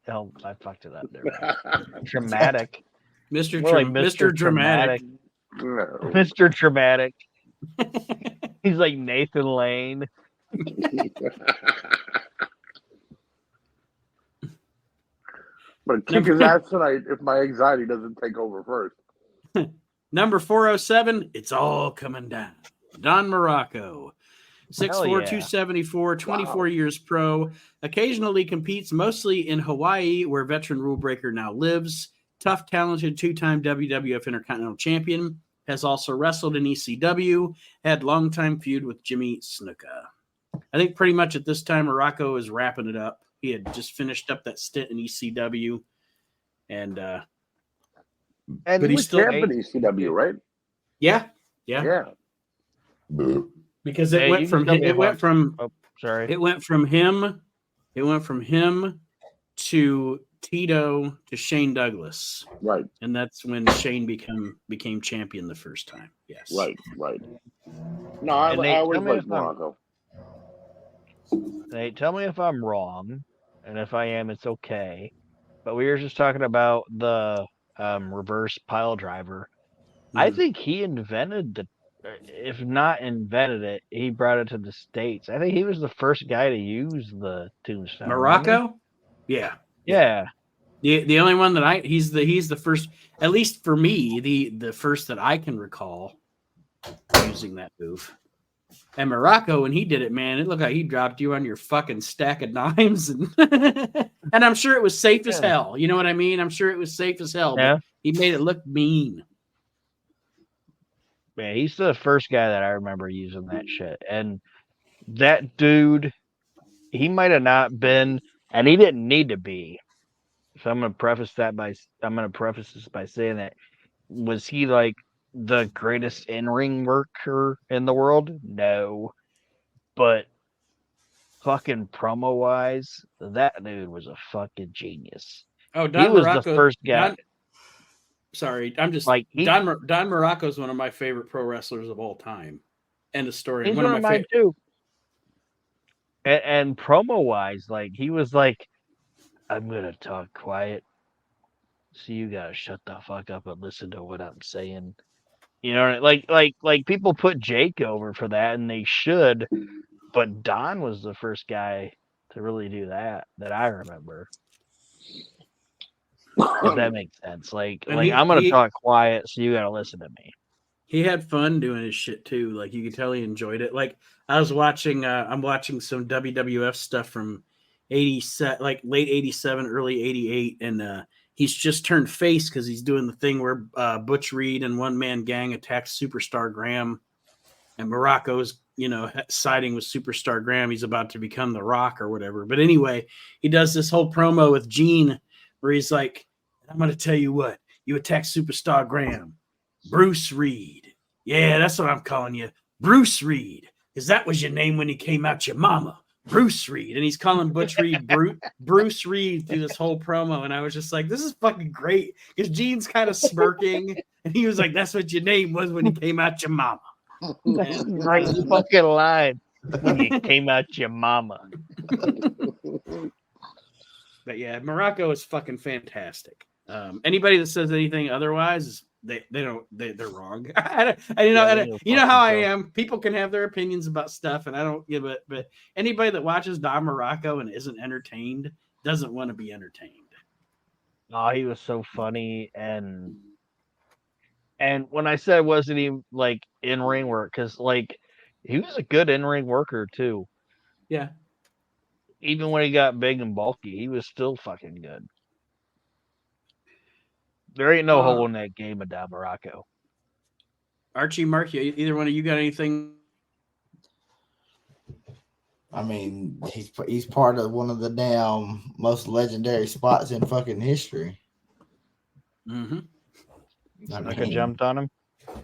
Oh, I fucked it up there. Dramatic. Mr. Dramatic. No. Mr. Dramatic. He's like Nathan Lane. But kick his ass tonight if my anxiety doesn't take over first. Number 407, it's all coming down. Don Morocco. 6'4", 274, 24 years pro. Occasionally competes mostly in Hawaii, where veteran rule breaker now lives. Tough, talented, 2-time WWF Intercontinental Champion. Has also wrestled in ECW. Had longtime feud with Jimmy Snuka. I think pretty much at this time, Morocco is wrapping it up. He had just finished up that stint in ECW. But he's still in ECW, right? Yeah. Because it went from him to Tito to Shane Douglas. Right. And that's when Shane became champion the first time. Yes. Right. No, I always liked Morocco. Nate, tell me if I'm wrong, and if I am, it's okay. But we were just talking about the reverse pile driver. I think he invented if not invented it, he brought it to the States. I think he was the first guy to use the tombstone. Morocco? Yeah. The only one that he's the first, at least for me, the first that I can recall using that move. And Morocco, when he did it, man, it looked like he dropped you on your fucking stack of dimes, and and I'm sure it was safe as hell. You know what I mean? I'm sure it was safe as hell. Yeah. But he made it look mean. Man, he's the first guy that I remember using that shit. And that dude, he might have not been, and he didn't need to be. So I'm gonna preface this by saying that, was he like the greatest in-ring worker in the world? No. But fucking promo wise, that dude was a fucking genius. Oh, He was the first guy. Sorry, I'm just like Don Morocco is one of my favorite pro wrestlers of all time. End of story. He's one of mine too. And promo wise, like he was like, I'm gonna talk quiet, so you gotta shut the fuck up and listen to what I'm saying. You know, like people put Jake over for that, and they should, but Don was the first guy to really do that I remember. If that makes sense. Like I'm gonna talk quiet, so you gotta listen to me. He had fun doing his shit too. Like you could tell he enjoyed it. Like I was watching, I'm watching some WWF stuff from 87, like late 87, early 88, and he's just turned face because he's doing the thing where Butch Reed and One Man Gang attacks Superstar Graham, and Morocco's siding with Superstar Graham. He's about to become The Rock or whatever. But anyway, he does this whole promo with Gene where he's like, I'm going to tell you what, you attack Superstar Graham. Bruce Reed. Yeah, that's what I'm calling you. Bruce Reed. Because that was your name when you came out your mama. Bruce Reed. And he's calling Butch Reed Bruce Reed through this whole promo. And I was just like, this is fucking great. Because Gene's kind of smirking. And he was like, that's what your name was when you came out your mama. That's right, fucking line. When you came out your mama. But yeah, Morocco is fucking fantastic. Anybody that says anything otherwise, they're wrong. You know how I am. People can have their opinions about stuff, and I don't give it. But anybody that watches Don Morocco and isn't entertained doesn't want to be entertained. Oh, he was so funny, and when I said wasn't he like in ring work, because like he was a good in ring worker too. Yeah. Even when he got big and bulky, he was still fucking good. There ain't no hole in that game of Don Morocco. Archie, Mark, either one of you got anything? I mean, he's part of one of the damn most legendary spots in fucking history. Mm-hmm. I jumped on him.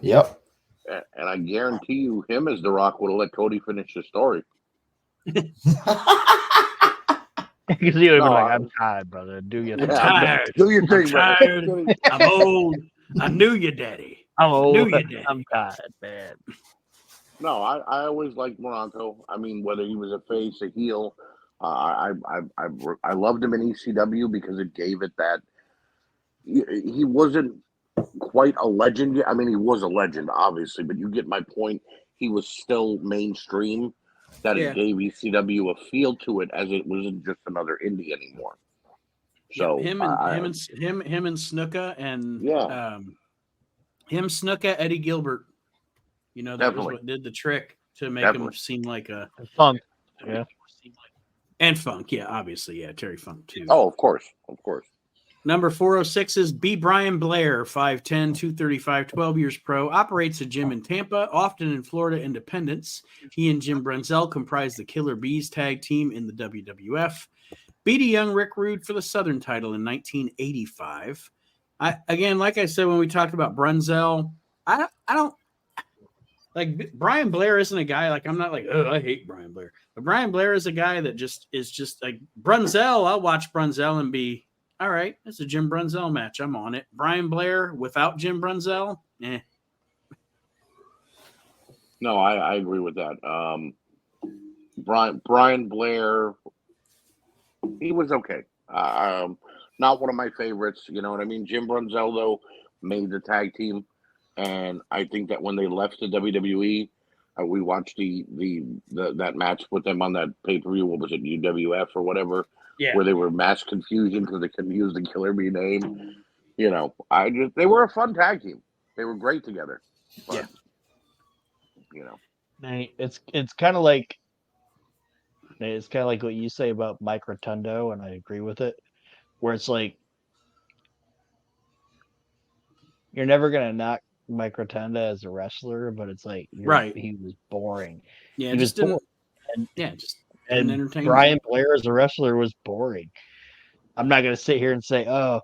Yep. And I guarantee you, him as The Rock would have let Cody finish the story. Because he would have been like, I'm tired, brother. Do your thing. I'm tired. Do your thing, I'm tired. I'm old. I knew you, Daddy. I'm old. Knew you, Daddy. I'm tired, man. No, I always liked Morocco. I mean, whether he was a face, a heel, I loved him in ECW because it gave it that. He wasn't quite a legend yet. I mean, he was a legend, obviously, but you get my point. He was still mainstream. That it gave ECW a feel to it, as it wasn't just another indie anymore. So him and Snuka and him, Snuka, Eddie Gilbert. That was what did the trick to make him seem like a Funk. Yeah. And Funk, yeah, obviously, yeah, Terry Funk too. Oh, of course. Number 406 is B. Brian Blair, 5'10", 235, 12 years pro, operates a gym in Tampa, often in Florida Independence. He and Jim Brunzell comprise the Killer Bees tag team in the WWF. Beat a young Rick Rude for the Southern title in 1985. Again, like I said when we talked about Brunzell, I don't like Brian Blair isn't a guy like I'm not like, oh, I hate Brian Blair. But Brian Blair is a guy that is just like Brunzell. I'll watch Brunzell and be all right, it's a Jim Brunzell match. I'm on it. Brian Blair without Jim Brunzell? No, I agree with that. Brian Blair, he was okay. Not one of my favorites, you know what I mean? Jim Brunzell, though, made the tag team. And I think that when they left the WWE, we watched that match with them on that pay-per-view. What was it, UWF or whatever? Yeah. Where they were mass confusion because they couldn't use the Killer Bee name. They were a fun tag team. They were great together. But, it's kind of like what you say about Mike Rotundo, and I agree with it. Where it's like you're never gonna knock Mike Rotunda as a wrestler, but it's like he was boring. Yeah, he was boring. And Brian Blair as a wrestler was boring. I'm not going to sit here and say, oh,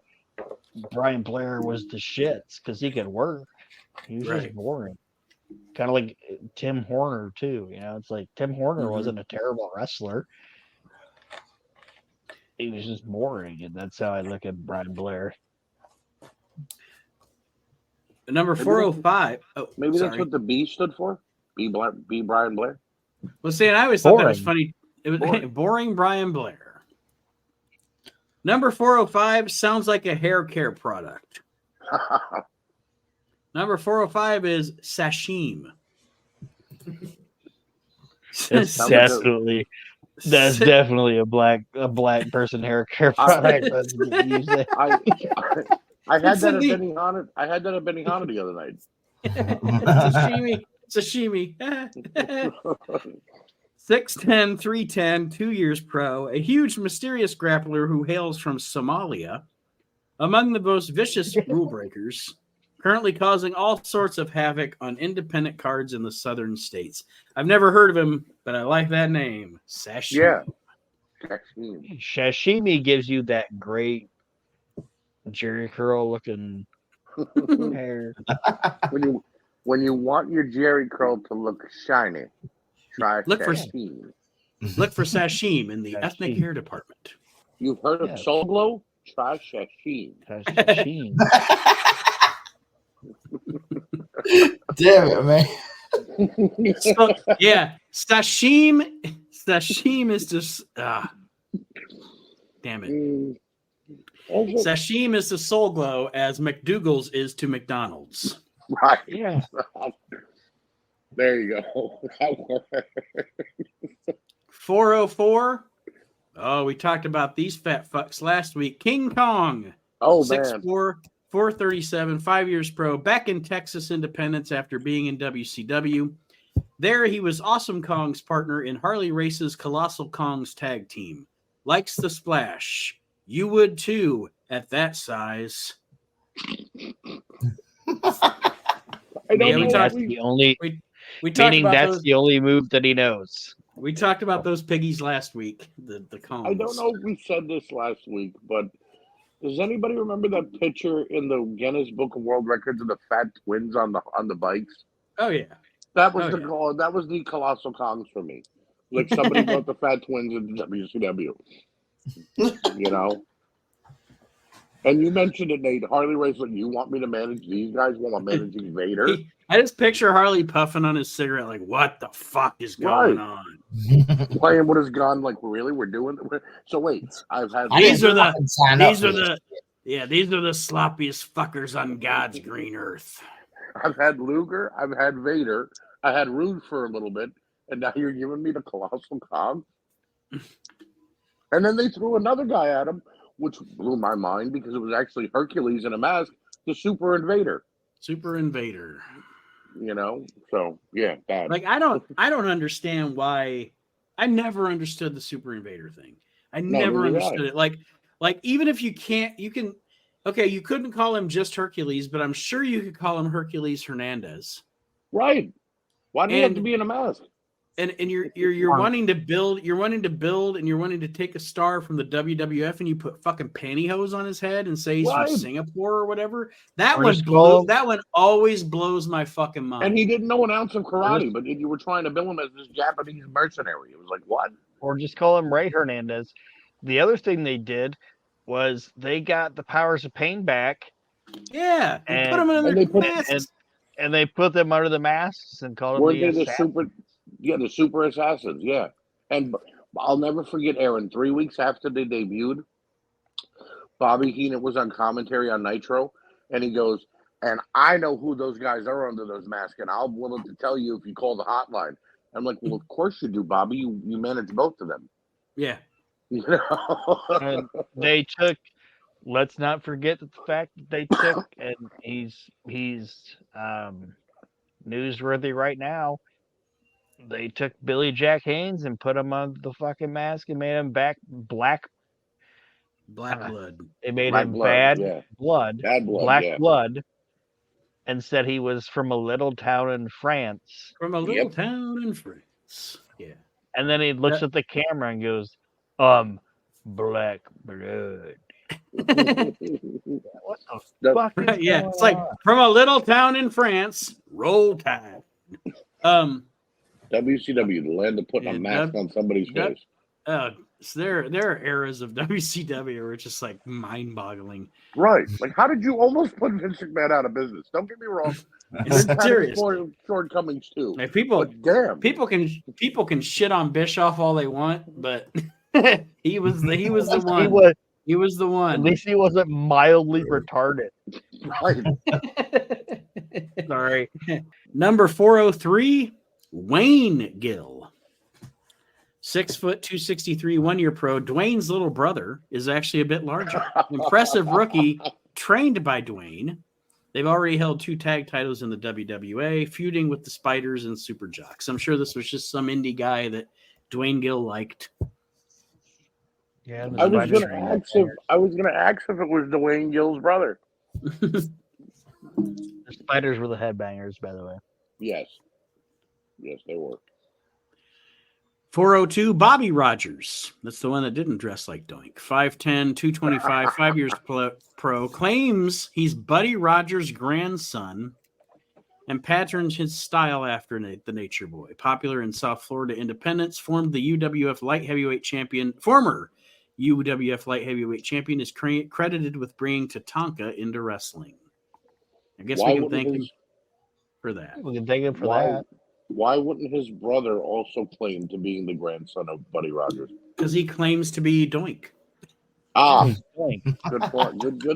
Brian Blair was the shits, because he could work. He was just boring. Kind of like Tim Horner too. It's like Tim Horner Mhm. wasn't a terrible wrestler. He was just boring, and that's how I look at Brian Blair. Number 405. Oh, Maybe sorry. that's what the B stood for. B Brian Blair. Well, see, and I always thought that was Boring. funny. It was boring Brian Blair. Number 405 sounds like a hair care product. Number 405 is sashimi. That's definitely a black person hair care product. I had that at Benihana. I had that at Benihana the other night. Sashimi. 6'10", 310, 2 years pro, a huge mysterious grappler who hails from Somalia, among the most vicious rule breakers, currently causing all sorts of havoc on independent cards in the southern states. I've never heard of him, but I like that name, Sashimi. Yeah. Sashimi gives you that great Jerry curl looking hair. When you want your Jerry curl to look shiny, try sashimi. Look for sashimi in the ethnic hair department. You've heard of Soul Glow? Try sashimi. Damn it, man. So, yeah, sashimi is just damn it. Sashimi is to Soul Glow as McDougal's is to McDonald's. Right. Yeah. There you go. 404. Oh, we talked about these fat fucks last week. King Kong. Oh, 6'4", 437, 5 years pro, back in Texas Independence after being in WCW. There, he was Awesome Kong's partner in Harley Race's Colossal Kong's tag team. Likes the splash. You would too at that size. Meaning that's the only move that he knows. We talked about those piggies last week. The Kongs. I don't know if we said this last week, but does anybody remember that picture in the Guinness Book of World Records of the fat twins on the bikes? Oh yeah, that was that was the Colossal Kongs for me. Like somebody brought the fat twins into WCW. You know. And you mentioned it, Nate. Harley Race, like, you want me to manage these guys while I'm managing Vader? I just picture Harley puffing on his cigarette, like, what the fuck is going on? Playing with his gun, like, really? We're doing it? So wait, these are the sloppiest fuckers on God's green earth. I've had Luger, I've had Vader, I had Rude for a little bit, and now you're giving me the Colossal Kong? And then they threw another guy at him, which blew my mind because it was actually Hercules in a mask, the Super Invader. Super Invader. You know? So, yeah, bad. Like, I don't understand why. I never understood the Super Invader thing. I never understood it. Like, even if you can, okay, you couldn't call him just Hercules, but I'm sure you could call him Hercules Hernandez. Right. Why do you have to be in a mask? And you're wanting to build, and you're wanting to take a star from the WWF and you put fucking pantyhose on his head and say he's from Singapore or whatever. That one always blows my fucking mind. And he didn't know an ounce of karate, but you were trying to bill him as this Japanese mercenary. It was like, what? Or just call him Ray Hernandez. The other thing they did was they got the Powers of Pain back. Yeah, and put them in their masks. And they put them under the masks and called them the Super Assassins, yeah. And I'll never forget, Aaron, 3 weeks after they debuted, Bobby Heenan was on commentary on Nitro, and he goes, and I know who those guys are under those masks, and I'm willing to tell you if you call the hotline. I'm like, well, of course you do, Bobby. You manage both of them. Yeah. You know? And they took, let's not forget the fact that they took, and he's newsworthy right now, they took Billy Jack Haynes and put him on the fucking mask and made him black blood. They made him black blood, and said he was from a little town in France. From a little town in France. Yeah. And then he looks at the camera and goes, black blood. What the fuck? Yeah, it's like from a little town in France, roll tide. WCW, the land of putting a mask on somebody's face. So there are eras of WCW where it's just like mind-boggling. Right. Like, how did you almost put Vince McMahon out of business? Don't get me wrong. It's serious. Shortcomings too. Like people can shit on Bischoff all they want, but he was the one. He was the one. At least he wasn't mildly retarded. Right. Sorry. Number 403, Wayne Gill. 6 foot 263, 1 year pro. Dwayne's little brother is actually a bit larger. Impressive rookie, trained by Dwayne. They've already held 2 tag titles in the WWA, feuding with the Spiders and Super Jocks. I'm sure this was just some indie guy that Dwayne Gill liked. Yeah, I was gonna ask if it was Dwayne Gill's brother. The Spiders were the headbangers, by the way. Yes, they were. 402, Bobby Rogers. That's the one that didn't dress like Doink. 5'10", 225, 5 years pro. Claims he's Buddy Rogers' grandson and patterns his style after the Nature Boy. Popular in South Florida independents, former UWF light heavyweight champion, is credited with bringing Tatanka into wrestling. I guess we can thank him for that. We can thank him for that. Why wouldn't his brother also claim to being the grandson of Buddy Rogers? Because he claims to be Doink. Good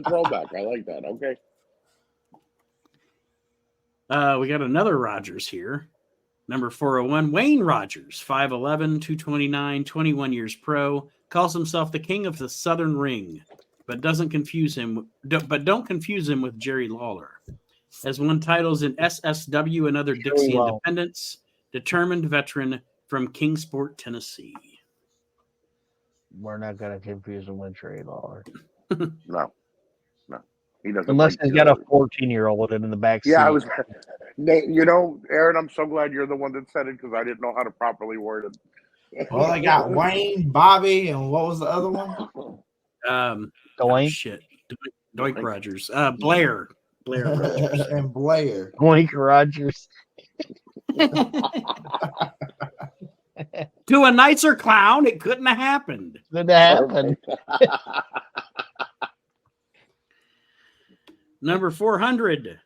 throwback. I like that. Okay. We got another Rogers here. Number 401, Wayne Rogers, 5'11", 229, 21 years pro. Calls himself the king of the Southern Ring, but don't confuse him with Jerry Lawler. Has won titles in SSW and other Dixie independents. Determined veteran from Kingsport, Tennessee. We're not going to confuse him with Jerry Lawler. No. He doesn't. Unless he's got a 14-year-old in the back seat. Yeah, I was. Aaron, I'm so glad you're the one that said it because I didn't know how to properly word it. Well, I got Wayne, Bobby, and what was the other one? Doink. Doink Rogers. Blair Rogers. And Blair. Doink Rogers. To a nicer clown, it couldn't have happened. Number 400,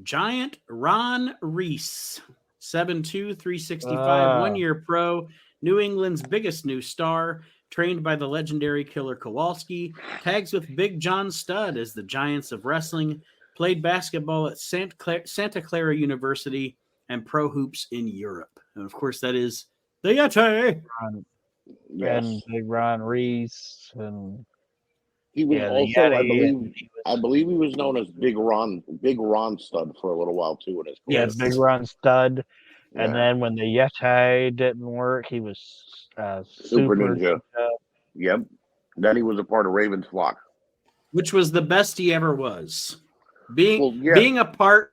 Giant Ron Reese, 7'2", 365, 1 year pro, New England's biggest new star, trained by the legendary Killer Kowalski, tags with Big John Studd as the Giants of Wrestling, played basketball at Santa Clara University and pro hoops in Europe. And of course, that is the Yeti. And Big Ron Reese. And he was also, I believe he was known as Big Ron Studd for a little while too. In his career. Big Ron Studd. Yeah. And then when the Yeti didn't work, he was Super Ninja. Yep. Then he was a part of Raven's Flock, which was the best he ever was. Being a part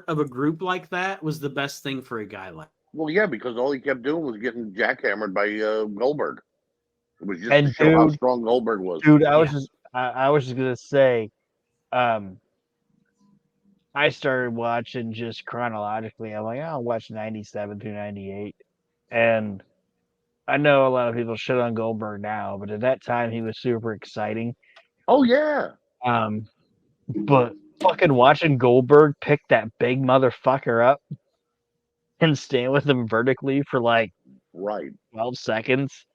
of a group like that was the best thing for a guy like. Well, yeah, because all he kept doing was getting jackhammered by Goldberg. It was just to show how strong Goldberg was. Dude, I was just gonna say, I started watching just chronologically. I'm like, I'll watch 97 through 98, and I know a lot of people shit on Goldberg now, but at that time he was super exciting. Oh yeah. But fucking watching Goldberg pick that big motherfucker up and stand with him vertically for like 12 seconds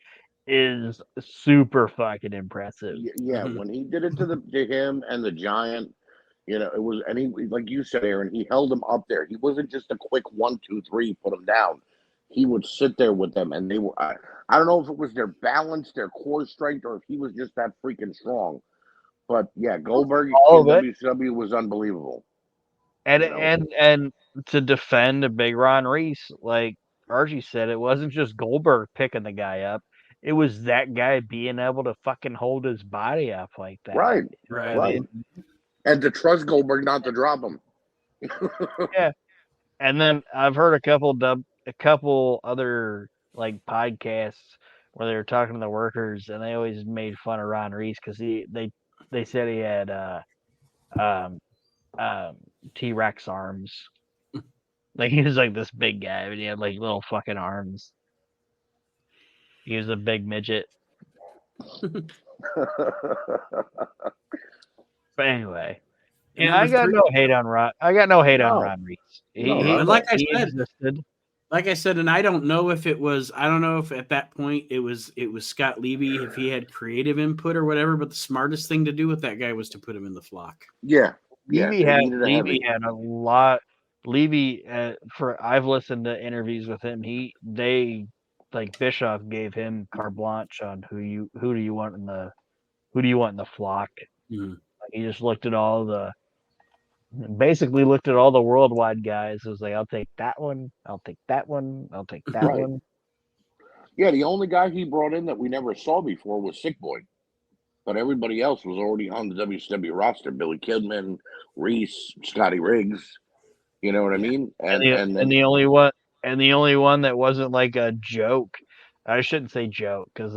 is super fucking impressive. Yeah, when he did it to him and the Giant, it was, and he, like you said, Aaron, he held him up there. He wasn't just a quick 1, 2, 3, put him down. He would sit there with them, and they were. I don't know if it was their balance, their core strength, or if he was just that freaking strong. But yeah, Goldberg in WCW was unbelievable. And to defend a Big Ron Reese, like Archie said, it wasn't just Goldberg picking the guy up. It was that guy being able to fucking hold his body up like that. Right. And to trust Goldberg not to drop him. Yeah. And then I've heard a couple other like podcasts where they were talking to the workers, and they always made fun of Ron Reese because they said he had T-Rex arms. Like he was like this big guy, but he had like little fucking arms. He was a big midget. But anyway, yeah, I got no hate on Ron. I got no hate on Ron Reese. And like I said, existed. Like I said, and I don't know if it was. I don't know if at that point it was Scott Levy, if he had creative input or whatever. But the smartest thing to do with that guy was to put him in the flock. Yeah, Levy had a lot. Levy, I've listened to interviews with him. Like Bischoff gave him carte blanche on who do you want in the flock. Mm-hmm. He just looked at all the worldwide guys. It was like, I'll take that one. I'll take that one. I'll take that one. Yeah, the only guy he brought in that we never saw before was Sick Boy. But everybody else was already on the WCW roster. Billy Kidman, Reese, Scotty Riggs. You know what I mean? And the only one that wasn't like a joke. I shouldn't say joke because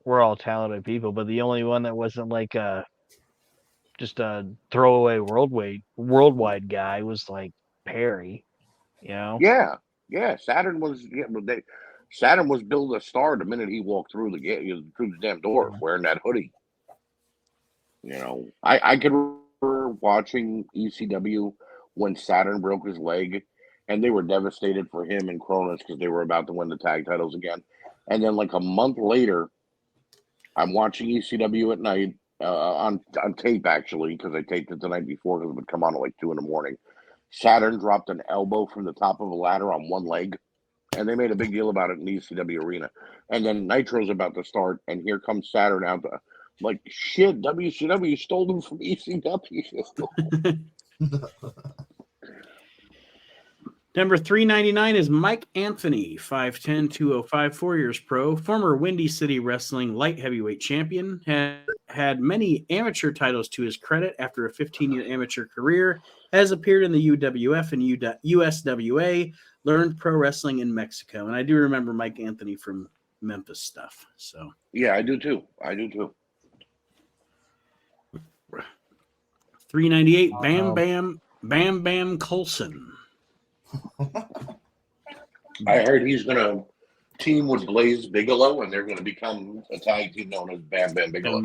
we're all talented people, but the only one that wasn't like just a throwaway worldwide guy was like Perry. You know? Yeah. Saturn was billed a star the minute he walked through the damn door wearing that hoodie. You know, I could remember watching ECW when Saturn broke his leg, and they were devastated for him and Cronus because they were about to win the tag titles again. And then like a month later, I'm watching ECW at night on tape actually because I taped it the night before because it would come on at like 2 a.m. Saturn dropped an elbow from the top of a ladder on one leg. And they made a big deal about it in the ECW arena. And then Nitro's about to start, and here comes Saturn out. Like, shit, WCW stole him from ECW. Number 399 is Mike Anthony, 5'10", 205, 4 years pro, former Windy City Wrestling light heavyweight champion, had many amateur titles to his credit after a 15-year amateur career, has appeared in the UWF and USWA, learned pro wrestling in Mexico. And I do remember Mike Anthony from Memphis stuff. So yeah, I do too. 398, Bam Bam Coulson. I heard he's going to team with Blaze Bigelow, and they're going to become a tag team known as Bam Bam Bigelow.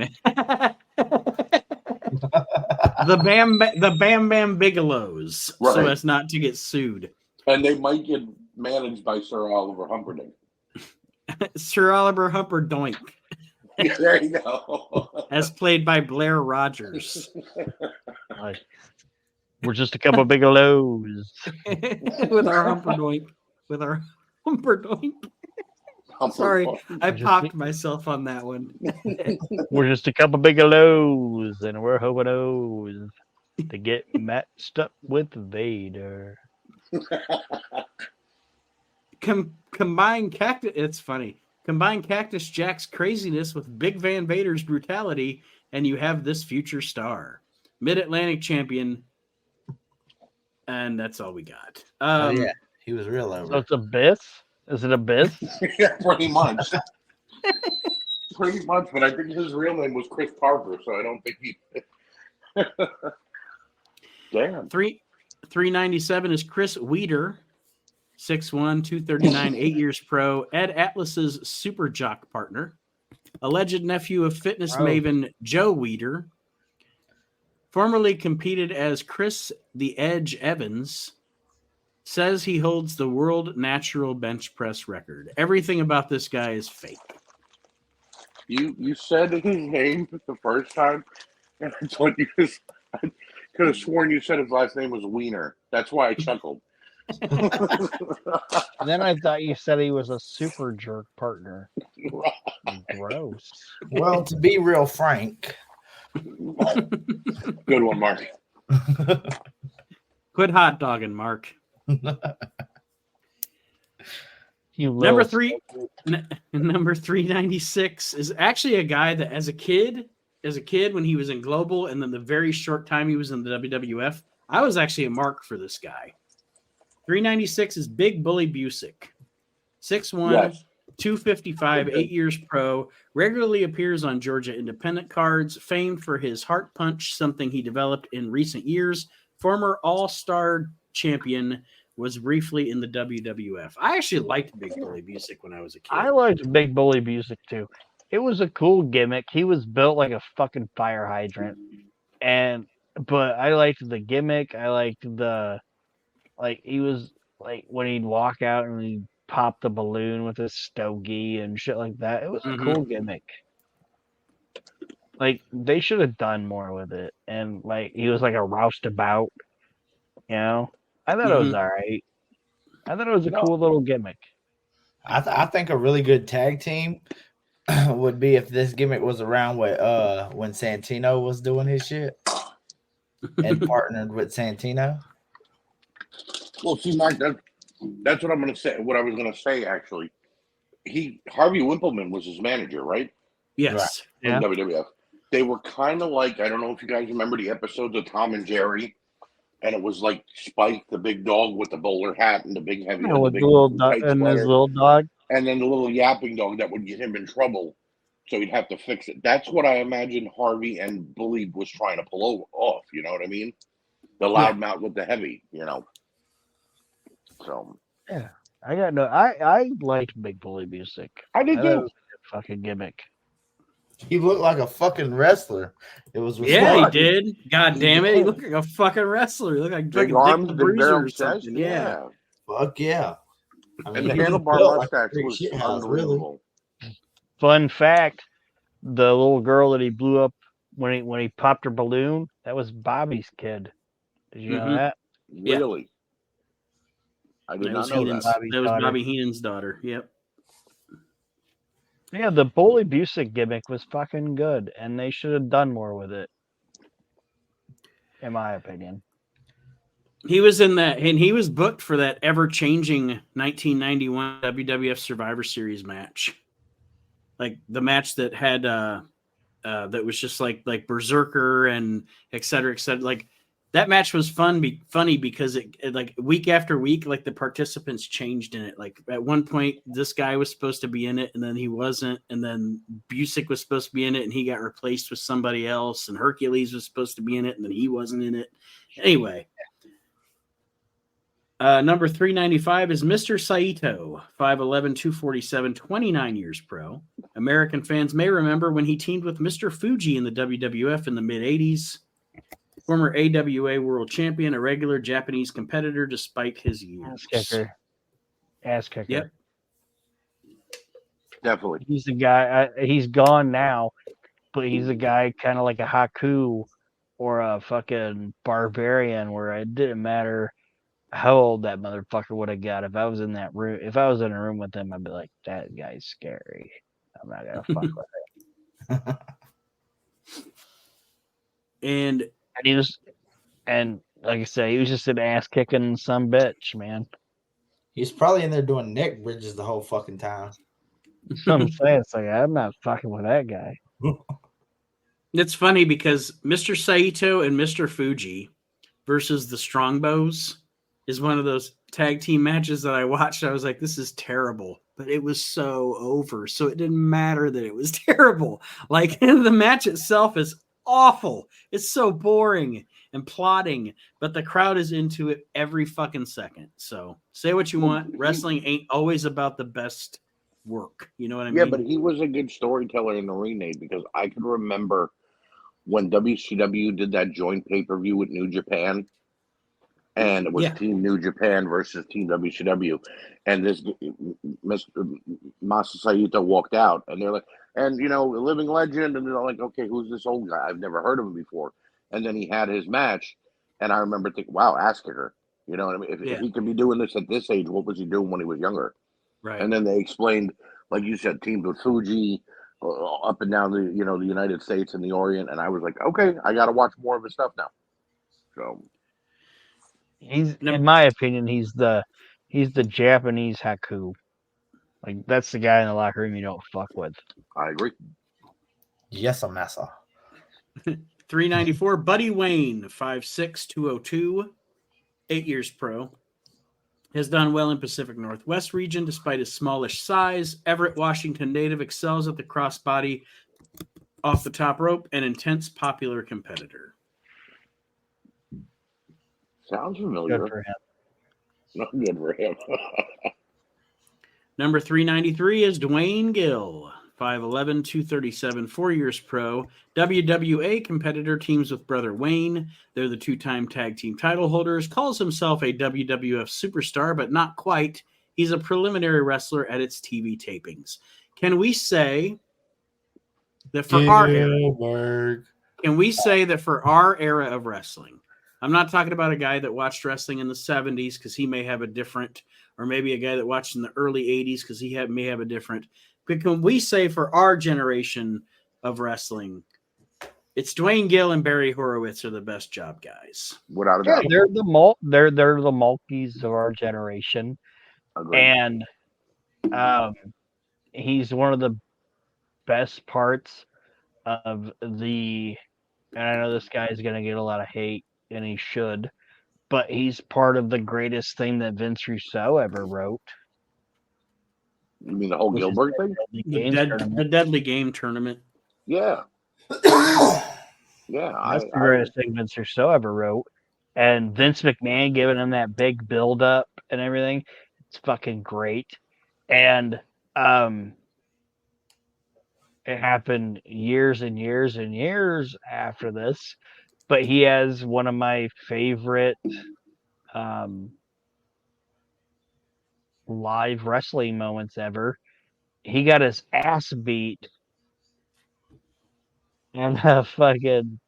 The Bam Bam Bigelows, right. So as not to get sued. And they might get managed by Sir Oliver Humperdinck. Sir Oliver Humperdinck. Yeah, there you go. As played by Blair Rogers. We're just a couple Bigelows. With our Humperdinck. Sorry, I popped myself on that one. We're just a couple Bigelows, and we're hoping to get matched up with Vader. Combine Cactus. It's funny. Combine Cactus Jack's craziness with Big Van Vader's brutality, and you have this future star, Mid-Atlantic champion. And that's all we got. Yeah, he was real over. So it's Abyss. Is it Abyss? Yeah, pretty much. Pretty much, but I think his real name was Chris Parker, so I don't think he. Damn. 397 is Chris Weeder, 6'1", 239, 8 years pro, Ed Atlas's super jock partner, alleged nephew of fitness maven Joe Weeder, formerly competed as Chris the Edge Evans, says he holds the world natural bench press record. Everything about this guy is fake. You said his name the first time, and I thought I could have sworn you said his last name was Wiener. That's why I chuckled. And then I thought you said he was a super jerk partner. Right. Gross. Well, to be real frank. Good one, Mark. Quit hot dogging, Mark. Number 396 is actually a guy that as a kid when he was in Global and then the very short time he was in the WWF, I was actually a mark for this guy. 396 is Big Bully Busick. 6'1", yes. 255, 8 years pro, regularly appears on Georgia Independent cards, famed for his heart punch, something he developed in recent years, former all-star champion, was briefly in the WWF. I actually liked Big Bully Busick when I was a kid. I liked Big Bully Busick too. It was a cool gimmick. He was built like a fucking fire hydrant, but I liked the gimmick. I liked he was like when he'd walk out and he'd pop the balloon with his stogie and shit like that. It was a cool gimmick. Like they should have done more with it, and like he was like a roustabout. You know, I thought it was all right. I thought it was a cool little gimmick. I think a really good tag team would be if this gimmick was around when Santino was doing his shit and partnered with Santino. Well, see, Mike, that's what I'm going to say. What I was going to say, actually, Harvey Wimpleman was his manager, right? Yes. Right. In WWF. They were kind of like, I don't know if you guys remember the episodes of Tom and Jerry, and it was like Spike, the big dog with the bowler hat and the big heavy, with the little dog and his little dog, and then the little yapping dog that would get him in trouble, so he'd have to fix it. That's what I imagine Harvey and Bully was trying to pull off. You know what I mean? The loudmouth with the heavy, you know. So yeah, I liked Big Bully Busick. I did too. Fucking gimmick. He looked like a fucking wrestler. It was he did. God damn it, he looked like a fucking wrestler. He looked like big arms, big Bruiser or chest. something. Yeah. Fuck yeah. I mean, and the handlebar mustache was unbelievable. Really. Fun fact: the little girl that he blew up when he popped her balloon, that was Bobby's kid. Did you know that? Really? I did not know that. That was Bobby Heenan's daughter. Yep. Yeah, the Bully Busick gimmick was fucking good, and they should have done more with it, in my opinion. He was in that, and he was booked for that ever-changing 1991 WWF Survivor Series match, like the match that had that was just like Berserker and et cetera, like. That match was funny because it like week after week, like the participants changed in it. Like at one point, this guy was supposed to be in it, and then he wasn't. And then Busick was supposed to be in it, and he got replaced with somebody else. And Hercules was supposed to be in it, and then he wasn't in it. Anyway, number 395 is Mr. Saito, 5'11", 247, 29 years pro. American fans may remember when he teamed with Mr. Fuji in the WWF in the mid-'80s. Former AWA world champion, a regular Japanese competitor despite his years. Ass kicker. Yep. Definitely. He's the guy, he's gone now, but he's a guy kind of like a Haku or a fucking Barbarian where it didn't matter how old that motherfucker would have got. If I was in that room, if I was in a room with him, I'd be like, that guy's scary. I'm not going to fuck with him. And he was, and like I said, he was just an ass kicking some bitch, man. He's probably in there doing neck bridges the whole fucking time. I'm saying, it's like, I'm not fucking with that guy. It's funny because Mr. Saito and Mr. Fuji versus the Strongbows is one of those tag team matches that I watched. I was like, this is terrible, but it was so over. So it didn't matter that it was terrible. Like the match itself is awful. It's so boring and plotting, but the crowd is into it every fucking second. So say what you want. Wrestling ain't always about the best work. You know what I mean? Yeah, but he was a good storyteller in the ring, Nate, because I can remember when WCW did that joint pay-per-view with New Japan, and it was Team New Japan versus Team WCW, and this Mr. Masa Saito walked out, and they're like, and you know, a living legend, and they're like, okay, who's this old guy? I've never heard of him before. And then he had his match, and I remember thinking, wow, ass kicker. You know what I mean? If he could be doing this at this age, what was he doing when he was younger? Right. And then they explained, like you said, teams with Fuji up and down the the United States and the Orient, and I was like, okay, I got to watch more of his stuff now. So he's, in my opinion, he's the Japanese Haku. Like that's the guy in the locker room you don't fuck with. I agree. Yes, I'm massa. 394, Buddy Wayne, 5'6", 202, 8 years pro. Has done well in Pacific Northwest region despite his smallish size. Everett, Washington native, excels at the crossbody, off the top rope, an intense popular competitor. Sounds familiar. Good for him. Not good for him. Number 393 is Dwayne Gill, 5'11", 237, 4 years pro. WWA competitor, teams with brother Wayne. They're the two-time tag team title holders. Calls himself a WWF superstar, but not quite. He's a preliminary wrestler at its TV tapings. Can we say that for our era, of wrestling, I'm not talking about a guy that watched wrestling in the 70s because he may have a different, or maybe a guy that watched in the early 80s because he may have a different. But can we say for our generation of wrestling, it's Dwayne Gill and Barry Horowitz are the best job guys? Without a Yeah, doubt. they're the Mulkeys of our generation. Agreed. And he's one of the best parts of the, and I know this guy is going to get a lot of hate, and he should, but he's part of the greatest thing that Vince Russo ever wrote. You mean the whole Gilbert thing? The Deadly Game tournament. Yeah. Yeah. That's the greatest thing Vince Russo ever wrote. And Vince McMahon giving him that big build up and everything. It's fucking great. And it happened years and years and years after this. But he has one of my favorite live wrestling moments ever. He got his ass beat in a fucking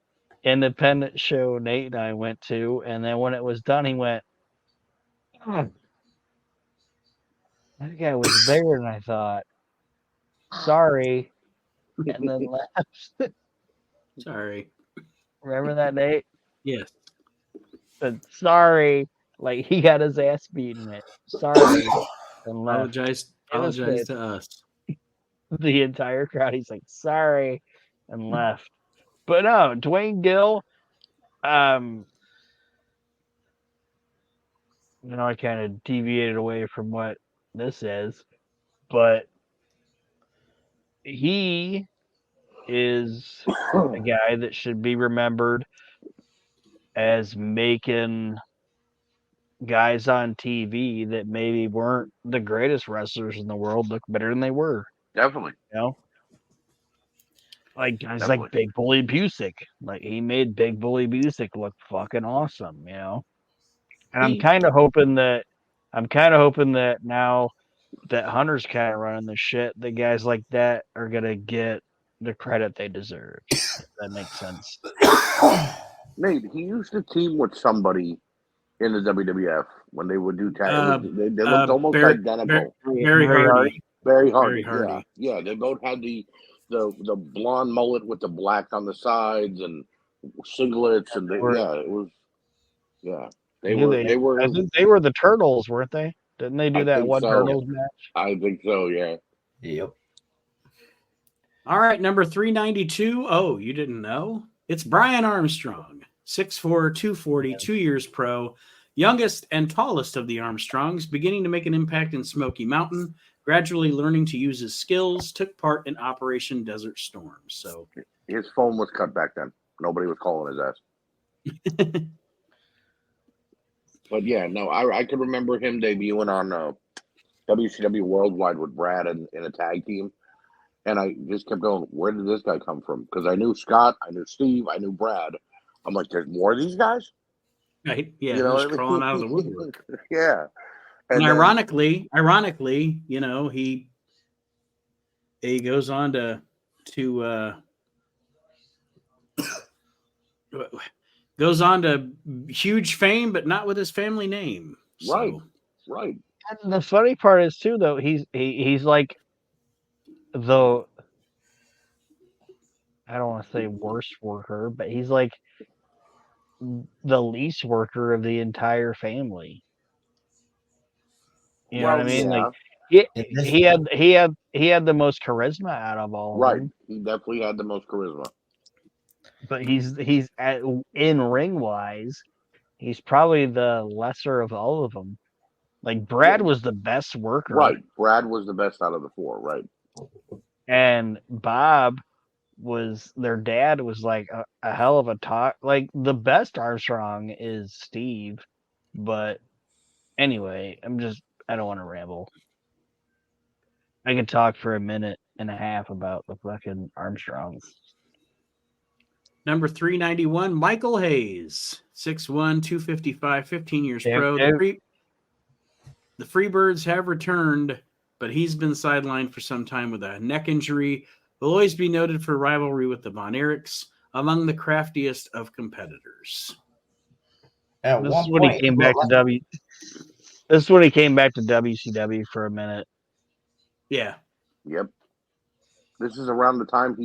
independent show Nate and I went to, and then when it was done, he went, "Oh, that guy was bigger than I thought. Sorry," and then left. Sorry. Remember that, Nate? Yes. Said, sorry, like he got his ass beaten. It. Sorry, and left. Apologize to us. The entire crowd. He's like, sorry, and left. But no, Dwayne Gill. I kind of deviated away from what this is, but he is a guy that should be remembered as making guys on TV that maybe weren't the greatest wrestlers in the world look better than they were. Definitely. Like guys like Big Bully Busick. Like he made Big Bully Busick look fucking awesome, And I'm kind of hoping that now that Hunter's kind of running the shit, that guys like that are gonna get the credit they deserve. If that makes sense. Nate, he used to team with somebody in the WWF when they would do tag. They looked almost identical. Barry Hardy. Very Hardy. Yeah. They both had the blonde mullet with the black on the sides and singlets, and they were. I think they were the Turtles, weren't they? Didn't they do that one Turtles match? I think so. Yeah. Yep. All right, number 392. Oh, you didn't know? It's Brian Armstrong, 6'4", 240, 2 years pro, youngest and tallest of the Armstrongs, beginning to make an impact in Smoky Mountain, gradually learning to use his skills, took part in Operation Desert Storm. So his phone was cut back then. Nobody was calling his ass. But yeah, no, I can remember him debuting on WCW Worldwide with Brad in a tag team. And I just kept going, where did this guy come from? Because I knew Scott, I knew Steve, I knew Brad. I'm like, there's more of these guys? Right. Yeah, just crawling out of the woodwork. Yeah. And ironically, he goes on to goes on to huge fame, but not with his family name. So. Right. And the funny part is too, though, he's like the, I don't want to say worst worker, but he's like the least worker of the entire family. You know what I mean? Yeah. Like he had the most charisma out of all of them. He definitely had the most charisma. But he's in ring wise, he's probably the lesser of all of them. Like Brad was the best worker. Right. Brad was the best out of the four, right. And Bob their dad was like a hell of a talk. Like the best Armstrong is Steve. But anyway, I don't want to ramble. I can talk for a minute and a half about the fucking Armstrongs. Number 391, Michael Hayes, 6'1", 255, 15 years pro. The Freebirds have returned, but he's been sidelined for some time with a neck injury. Will always be noted for rivalry with the Von Erichs, among the craftiest of competitors. This is when he came back to WCW for a minute. Yeah. Yep. This is around the time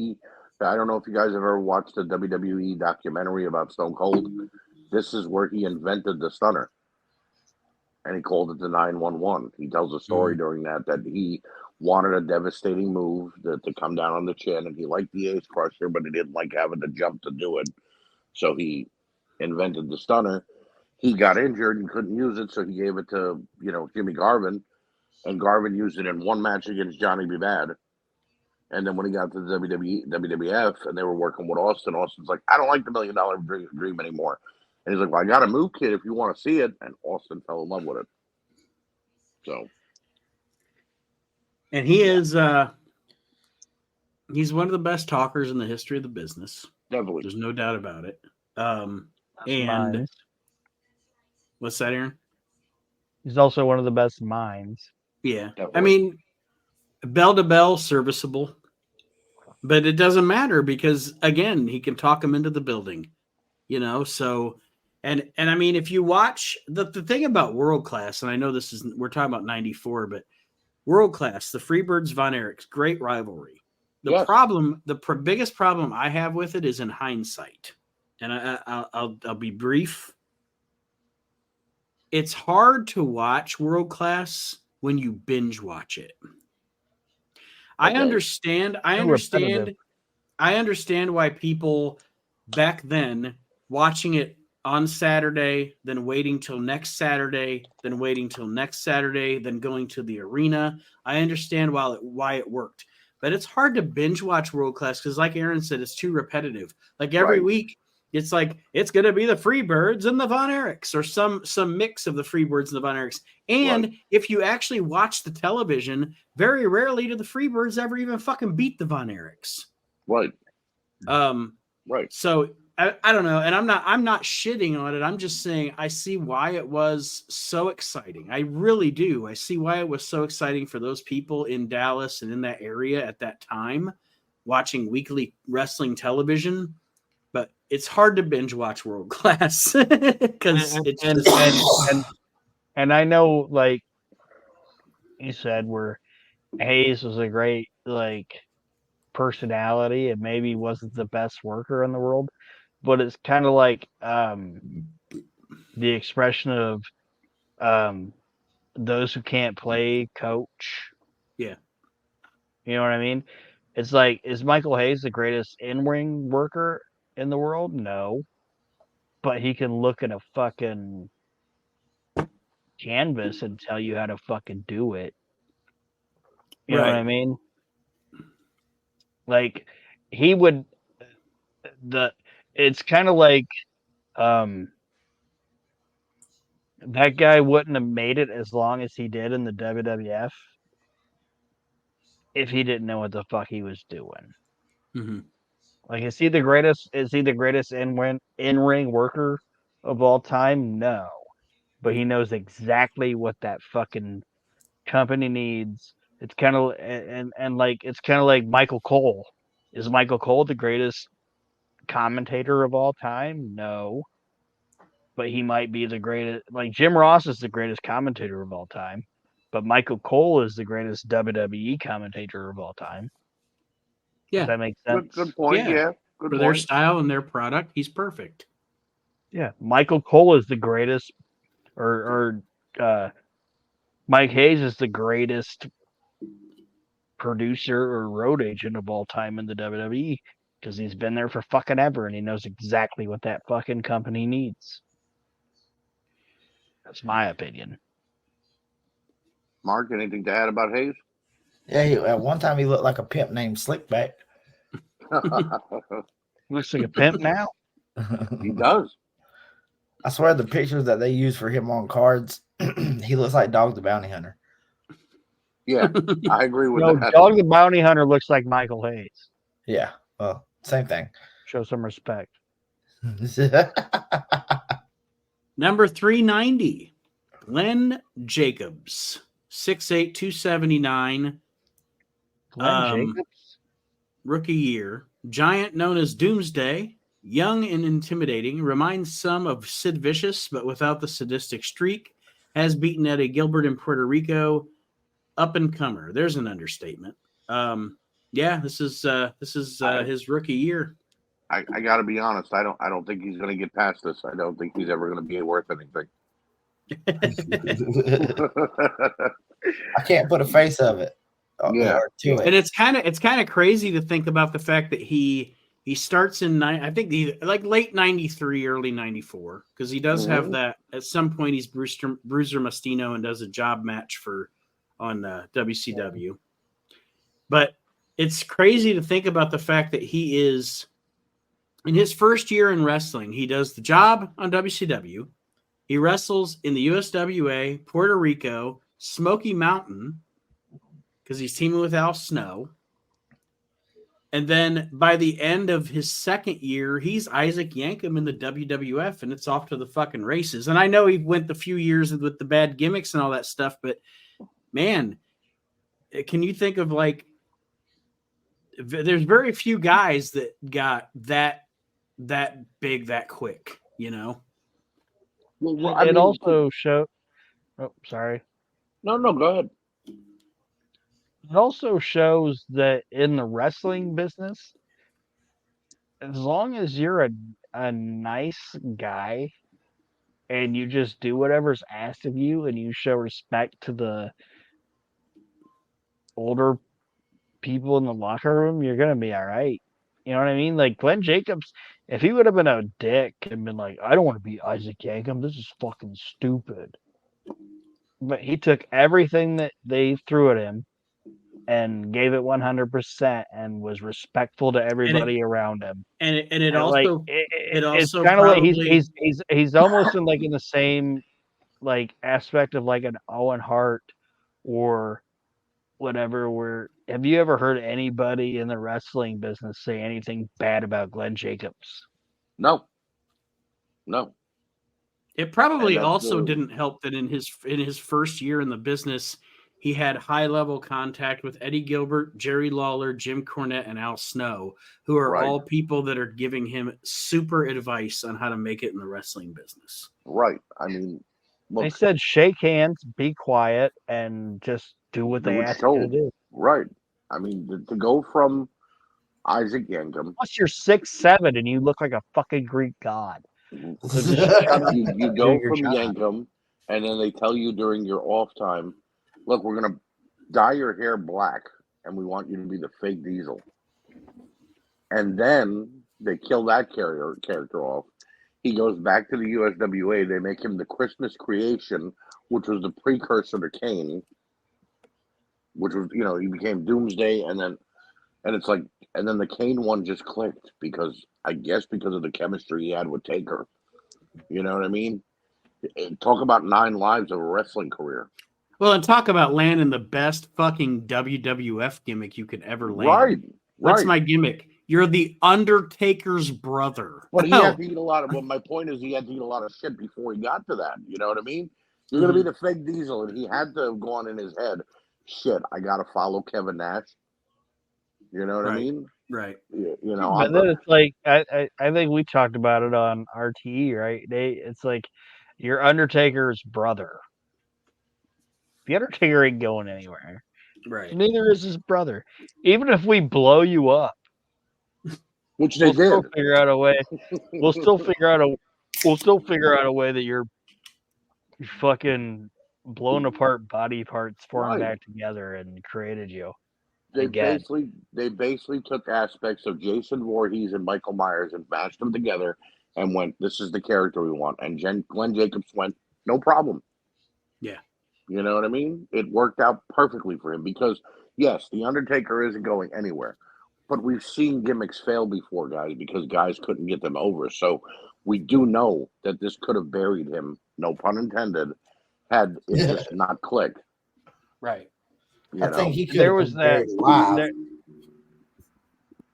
I don't know if you guys have ever watched the WWE documentary about Stone Cold. This is where he invented the stunner. And he called it the 911. He tells a story during that he wanted a devastating move to come down on the chin, and he liked the Ace Crusher, but he didn't like having to jump to do it. So he invented the stunner. He got injured and couldn't use it, so he gave it to, Jimmy Garvin, and Garvin used it in one match against Johnny B. Bad. And then when he got to the WWF and they were working with Austin, Austin's like, I don't like the $1 Million Dream anymore. And he's like, well, I got a move kit if you want to see it. And Austin fell in love with it. So. And he is, he's one of the best talkers in the history of the business. Definitely. There's no doubt about it. And what's that, Aaron? He's also one of the best minds. Yeah. Definitely. I mean, bell to bell, serviceable. But it doesn't matter because, again, he can talk him into the building. So... And I mean, if you watch the thing about World Class, and I know we're talking about 94, but World Class, the Freebirds, Von Erichs, great rivalry. The biggest problem I have with it is in hindsight. And I'll be brief. It's hard to watch World Class when you binge watch it. Okay. I understand why people back then watching it on Saturday, then waiting till next Saturday, then waiting till next Saturday, then going to the arena. I understand why it worked. But it's hard to binge watch World Class because, like Aaron said, it's too repetitive. Like every week, it's like it's going to be the Freebirds and the Von Erichs or some mix of the Freebirds and the Von Erichs. And if you actually watch the television, very rarely do the Freebirds ever even fucking beat the Von Erichs. Right. Right. So I don't know, and I'm not shitting on it. I'm just saying I see why it was so exciting. I really do. I see why it was so exciting for those people in Dallas and in that area at that time watching weekly wrestling television. But it's hard to binge watch World Class because and I know, like you said, where Hayes was a great personality and maybe wasn't the best worker in the world. But it's kind of like the expression of those who can't play coach. Yeah. You know what I mean? It's like, is Michael Hayes the greatest in-ring worker in the world? No. But he can look at a fucking canvas and tell you how to fucking do it. You know what I mean? Like, he would... It's kind of like that guy wouldn't have made it as long as he did in the WWF if he didn't know what the fuck he was doing. Mm-hmm. Like, is he the greatest in-ring worker of all time? No. But he knows exactly what that fucking company needs. It's kind of it's kind of like Michael Cole. Is Michael Cole the greatest commentator of all time? No. But he might be the greatest. Like, Jim Ross is the greatest commentator of all time, but Michael Cole is the greatest WWE commentator of all time. Yeah. Does that make sense? Good point. Yeah. Good For their style and their product, he's perfect. Yeah. Michael Cole is the greatest, or Mike Hayes is the greatest producer or road agent of all time in the WWE. Because he's been there for fucking ever and he knows exactly what that fucking company needs. That's my opinion. Mark, anything to add about Hayes? Yeah, at one time he looked like a pimp named Slickback. Looks like a pimp now. He does. I swear the pictures that they use for him on cards, he looks like Dog the Bounty Hunter. Yeah, I agree with No, that. Dog the Bounty Hunter looks like Michael Hayes. Yeah, well, same thing. Show some respect. Number 390, Glenn Jacobs, 6'8", 279. Glenn Jacobs? Rookie year. Giant known as Doomsday. Young and intimidating. Reminds some of Sid Vicious, but without the sadistic streak. Has beaten Eddie Gilbert in Puerto Rico. Up and comer. There's an understatement. This is his rookie year. I got to be honest. I don't think he's going to get past this. I don't think he's ever going to be worth anything. I can't put a face of it. Yeah, to it. And it's kind of crazy to think about the fact that he starts in I think late 93, early 94, because he does have that at some point. He's Bruiser Mastino and does a job match on WCW. But it's crazy to think about the fact that he is in his first year in wrestling. He does the job on WCW. He wrestles in the USWA, Puerto Rico, Smoky Mountain, because he's teaming with Al Snow. And then by the end of his second year, he's Isaac Yankem in the WWF, and it's off to the fucking races. And I know he went the few years with the bad gimmicks and all that stuff, but man, can you think of there's very few guys that got that big that quick, you know? Well, it also showed. Oh, sorry. No, go ahead. It also shows that in the wrestling business, as long as you're a nice guy and you just do whatever's asked of you and you show respect to the older people in the locker room, you're going to be all right. You know what I mean? Like Glenn Jacobs, if he would have been a dick and been like, I don't want to be Isaac Yankem, this is fucking stupid. But he took everything that they threw at him and gave it 100% and was respectful to everybody around him. And it also it's kind of like he's almost in the same aspect of like an Owen Hart or whatever. Where have you ever heard anybody in the wrestling business say anything bad about Glenn Jacobs? No. It probably also didn't help that in his first year in the business, he had high-level contact with Eddie Gilbert, Jerry Lawler, Jim Cornette, and Al Snow, who are all people that are giving him super advice on how to make it in the wrestling business. Right. I mean, look, they said shake hands, be quiet, and just do what they ask you to do. Right. I mean, to go from Isaac Yankem. Plus, you're 6'7" and you look like a fucking Greek god. So you go from Yankem, and then they tell you during your off time, look, we're going to dye your hair black, and we want you to be the fake Diesel. And then they kill that character off. He goes back to the USWA. They make him the Christmas Creation, which was the precursor to Kane, which was, he became Doomsday, and then the Kane one just clicked because of the chemistry he had with Taker. You know what I mean? Talk about 9 lives of a wrestling career. Well, and talk about landing the best fucking WWF gimmick you could ever land. Right. What's my gimmick? You're the Undertaker's brother. But he had to eat a lot of. Well, my point is, he had to eat a lot of shit before he got to that. You know what I mean? You're gonna be the fake Diesel, and he had to have gone in his head. Shit, I gotta follow Kevin Nash. You know what I mean? Right. And then it's like I think we talked about it on RTE, right? It's like you're Undertaker's brother. The Undertaker ain't going anywhere. Right. Neither is his brother. Even if we blow you up, which they did, still figure out a way. We'll still figure out a way that you're fucking blown apart body parts formed back together and created you. They basically took aspects of Jason Voorhees and Michael Myers and mashed them together and went, this is the character we want. And Glenn Jacobs went, no problem. Yeah. You know what I mean? It worked out perfectly for him because, yes, The Undertaker isn't going anywhere. But we've seen gimmicks fail before, guys, because guys couldn't get them over. So we do know that this could have buried him, no pun intended, had it just not clicked. Right. I think he could there have was been that buried alive.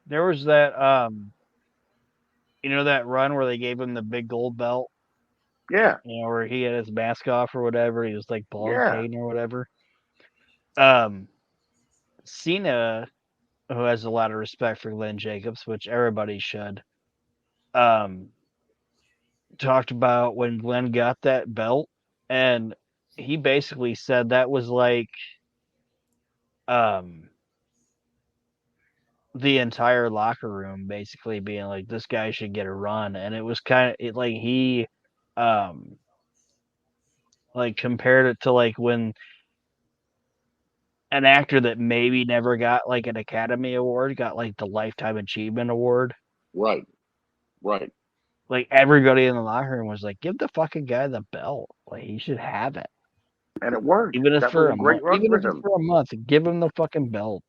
there was that you know, that run where they gave him the big gold belt, Yeah, you know, where he had his mask off or whatever, he was like bald yeah. pain or whatever. Cena, who has a lot of respect for Glenn Jacobs, which everybody should, talked about when Glenn got that belt, and he basically said that was like the entire locker room basically being like, this guy should get a run. And it was kind of like he like compared it to like when an actor that maybe never got like an Academy Award got like the Lifetime Achievement Award. Right. Like everybody in the locker room was like, give the fucking guy the belt. Like he should have it. And it worked. Even if That for was a a great month. run Even for if it's him. for a month, give him the fucking belt.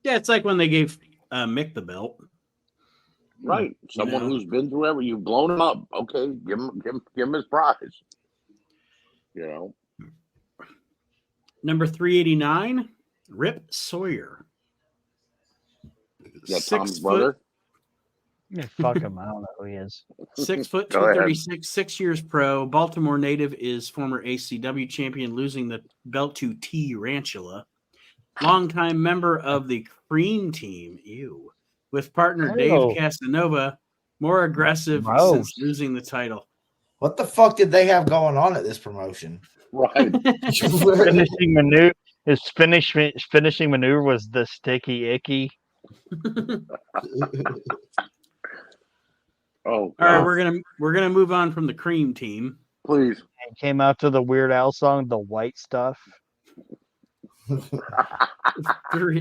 Yeah, it's like when they gave Mick the belt. Right. Someone who's been through everything. You've blown him up. Okay, give him his prize. You know. Number 389, Rip Sawyer. Yeah, 6 Tom's foot, brother. Yeah, fuck him. I don't know who he is. 6 foot, Go ahead. 236, 6 years pro. Baltimore native, is former ACW champion, losing the belt to T. Ranchula. Longtime member of the Cream Team, with partner Dave Casanova, more aggressive since losing the title. What the fuck did they have going on at this promotion? Right. Finishing maneuver. His finishing maneuver was the sticky icky. Oh, all right, we're gonna move on from the Cream Team. Please. It came out to the Weird Al song, "The White Stuff."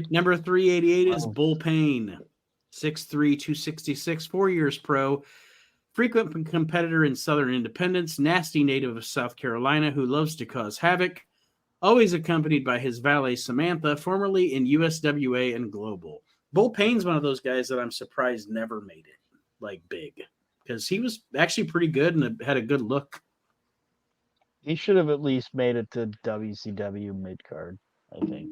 Number 388 is Bull Payne, 6'3", 266, 4 years pro, frequent competitor in Southern Independence, nasty native of South Carolina who loves to cause havoc, always accompanied by his valet Samantha, formerly in USWA and Global. Bull Payne's one of those guys that I'm surprised never made it like big, because he was actually pretty good and had a good look. He should have at least made it to WCW mid card, I think.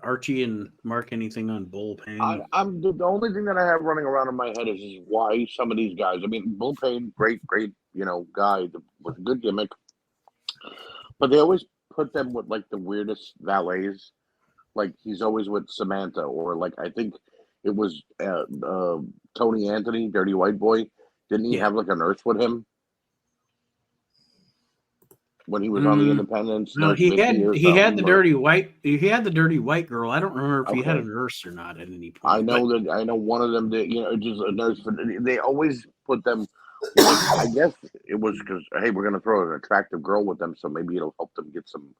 Archie and Mark, anything on Bull Payne? I'm the only thing that I have running around in my head is why some of these guys. I mean, Bull Payne, great, guy with a good gimmick, but they always put them with like the weirdest valets. Like he's always with Samantha, or like I think it was Tony Anthony, Dirty White Boy. Didn't he have like a nurse with him when he was on the Independents? No, he had the dirty white girl. I don't remember if he had a nurse or not at any point. I know one of them did. Just a nurse. They always put them. I guess it was because hey, we're gonna throw an attractive girl with them, so maybe it'll help them get some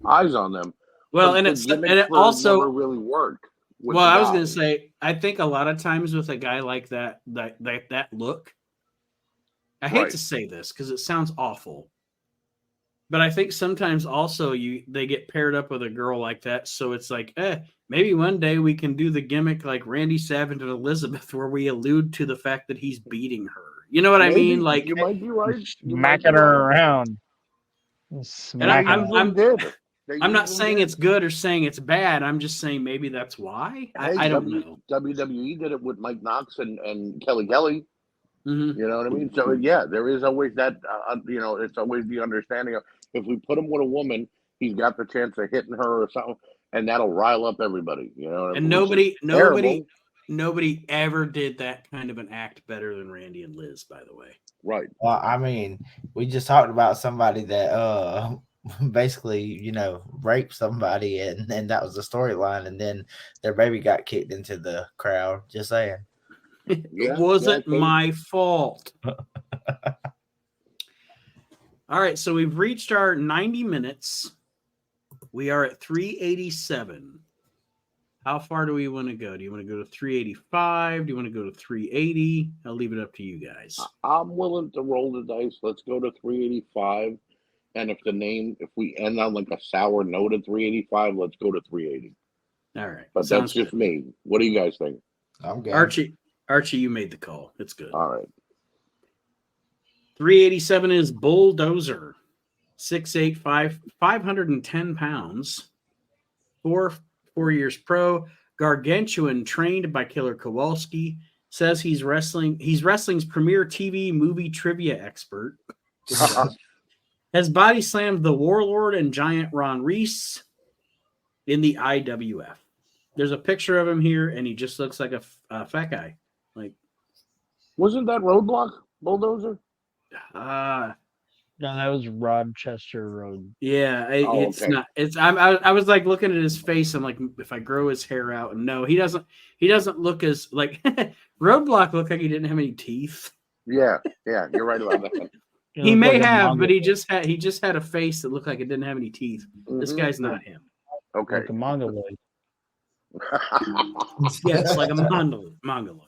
eyes on them. Well, and it also never really worked. Well, I was gonna say, I think a lot of times with a guy like that look, I hate to say this because it sounds awful, but I think sometimes also they get paired up with a girl like that, so it's like, maybe one day we can do the gimmick like Randy Savage and Elizabeth, where we allude to the fact that he's beating her. You know what I mean? Like you might be right, smacking her around. And I'm not saying it's good or saying it's bad. I'm just saying maybe that's why. I don't know. WWE did it with Mike Knox and Kelly Kelly. Mm-hmm. You know what I mean? So yeah, there is always that. It's always the understanding of if we put him with a woman, he's got the chance of hitting her or something, and that'll rile up everybody. You know. And nobody ever did that kind of an act better than Randy and Liz. By the way. Right. Well, I mean, we just talked about somebody that basically, raped somebody, and that was the storyline, and then their baby got kicked into the crowd. Just saying. It wasn't my fault. All right, so we've reached our 90 minutes. We are at 387. How far do we want to go? Do you want to go to 385? Do you want to go to 380? I'll leave it up to you guys. I'm willing to roll the dice. Let's go to 385. And if we end on like a sour note at 385, let's go to 380. All right. But Sounds that's just good. me. What do you guys think? I'm good. Archie, you made the call. It's good. All right. 387 is Bulldozer. 6'8", 510 pounds. 4 years pro. Gargantuan, trained by Killer Kowalski. Says he's wrestling's premier TV movie trivia expert. Has body slammed the Warlord and Giant Ron Reese in the IWF. There's a picture of him here, and he just looks like a fat guy. Like, wasn't that Roadblock Bulldozer? No, that was Rochester Road. Yeah, it's okay. Not. It's I was like looking at his face. I'm like, if I grow his hair out, and no, he doesn't. He doesn't look as like Roadblock looked like he didn't have any teeth. Yeah, you're right about that. He may like have, but he just had a face that looked like it didn't have any teeth. Mm-hmm. This guy's not him. Okay, like a mongoloid. Yes, like a mongoloid.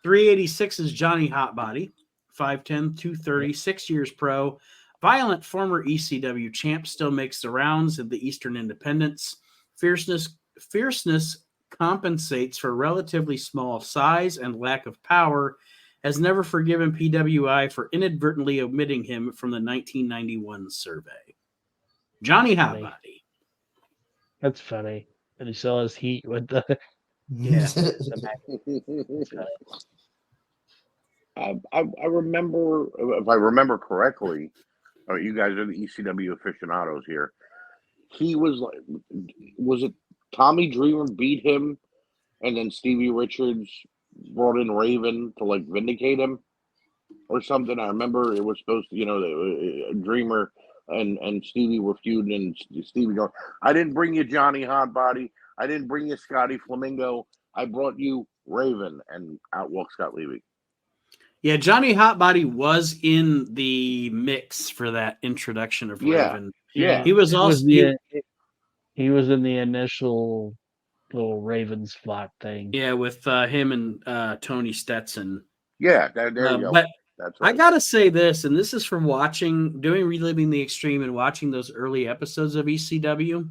386 is Johnny Hotbody. 5'10", 230, 6 years pro. Violent former ECW champ, still makes the rounds of the Eastern Independents. Fierceness compensates for relatively small size and lack of power. Has never forgiven PWI for inadvertently omitting him from the 1991 survey. Johnny Hotbody. That's funny. And he still has heat with the... Yeah. I remember, if I remember correctly, you guys are the ECW aficionados here. He was it Tommy Dreamer beat him, and then Stevie Richards brought in Raven to like vindicate him or something? I remember it was supposed to, Dreamer and Stevie were feuding, and Stevie going, "I didn't bring you Johnny Hotbody. I didn't bring you Scotty Flamingo. I brought you Raven," and out walked Scott Levy. Yeah, Johnny Hotbody was in the mix for that introduction of Raven. Yeah. He was also he was in the initial little Ravens flock thing. Yeah, with him and Tony Stetson. Yeah, there you go. But that's right. I gotta say this, and this is from doing Reliving the Extreme and watching those early episodes of ECW.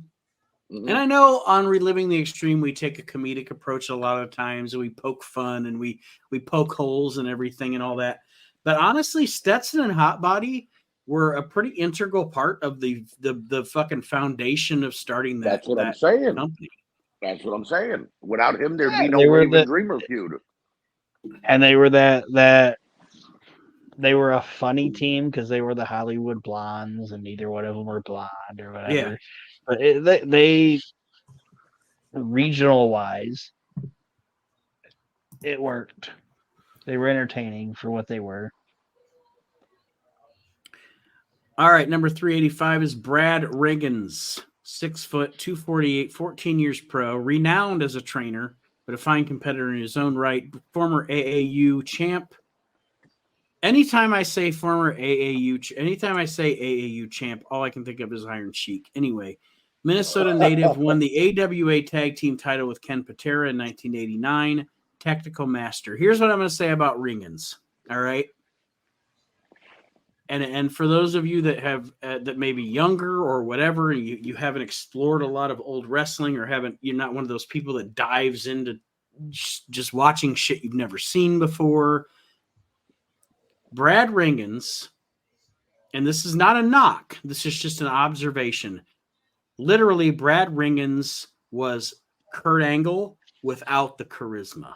Mm-hmm. And I know on Reliving the Extreme, we take a comedic approach a lot of times, and we poke fun and we poke holes and everything and all that. But honestly, Stetson and Hotbody were a pretty integral part of the fucking foundation of starting that. That's what I'm saying. Company. That's what I'm saying. Without him, there'd be no Raven Dreamer feud. And they were they were a funny team because they were the Hollywood Blondes, and neither one of them were blonde or whatever. Yeah. But they regional wise, it worked. They were entertaining for what they were. All right, number 385 is Brad Riggins, 6 foot, 248, 14 years pro, renowned as a trainer, but a fine competitor in his own right, former AAU champ. Anytime I say AAU champ, all I can think of is Iron Sheik. Anyway, Minnesota native won the AWA tag team title with Ken Patera in 1989. Technical master. Here's what I'm going to say about Riggins. All right. And for those of you that have that may be younger or whatever, you haven't explored a lot of old wrestling or you're not one of those people that dives into just watching shit you've never seen before. Brad Riggins, and this is not a knock, this is just an observation. Literally, Brad Riggins was Kurt Angle without the charisma.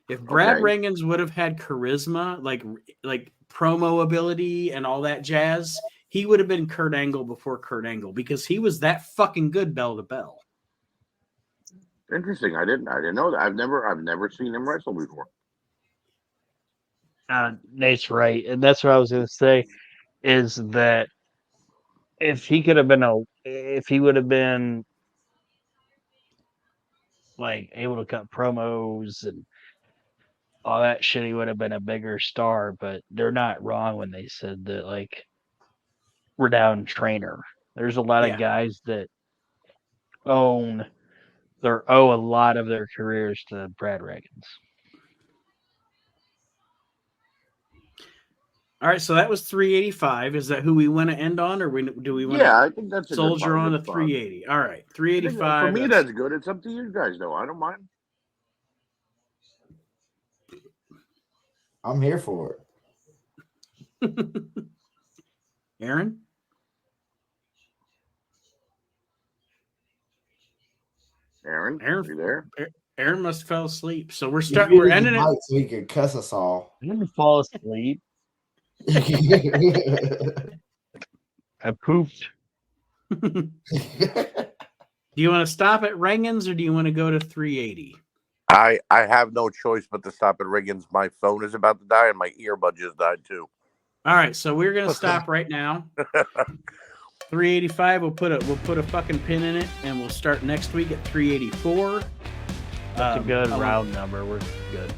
If Brad Riggins would have had charisma, like promo ability and all that jazz, he would have been Kurt Angle before Kurt Angle because he was that fucking good bell to bell. Interesting. I didn't know that. I've never seen him wrestle before. Nate's right, and that's what I was going to say. Is that if he would have been like able to cut promos and all that shit, he would have been a bigger star. But they're not wrong when they said that, like, renowned trainer. There's a lot of guys that owe a lot of their careers to Brad Riggins. All right, so that was 385. Is that who we want to end on, or do we want Yeah, I think that's to a soldier good on to spot. 380? All right, For 385. me, that's good. It's up to you guys, though. I don't mind. I'm here for it. Aaron? Aaron, are you there? Aaron must have fell asleep. So we're it. starting. We're ending it. So he could cuss us all. I didn't fall asleep. I pooped. Do you want to stop at Reagan's or do you want to go to 380? I have no choice but to stop at Reagan's. My phone is about to die and my earbud just died too. All right, so we're gonna stop right now. 385. We'll put a fucking pin in it, and we'll start next week at 384. That's a good round number. We're good.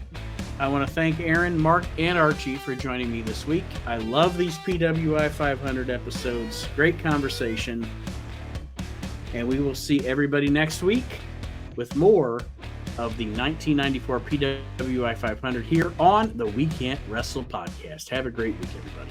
I want to thank Aaron, Mark, and Archie for joining me this week. I love these PWI 500 episodes. Great conversation. And we will see everybody next week with more of the 1994 PWI 500 here on the We Can't Wrestle podcast. Have a great week, everybody.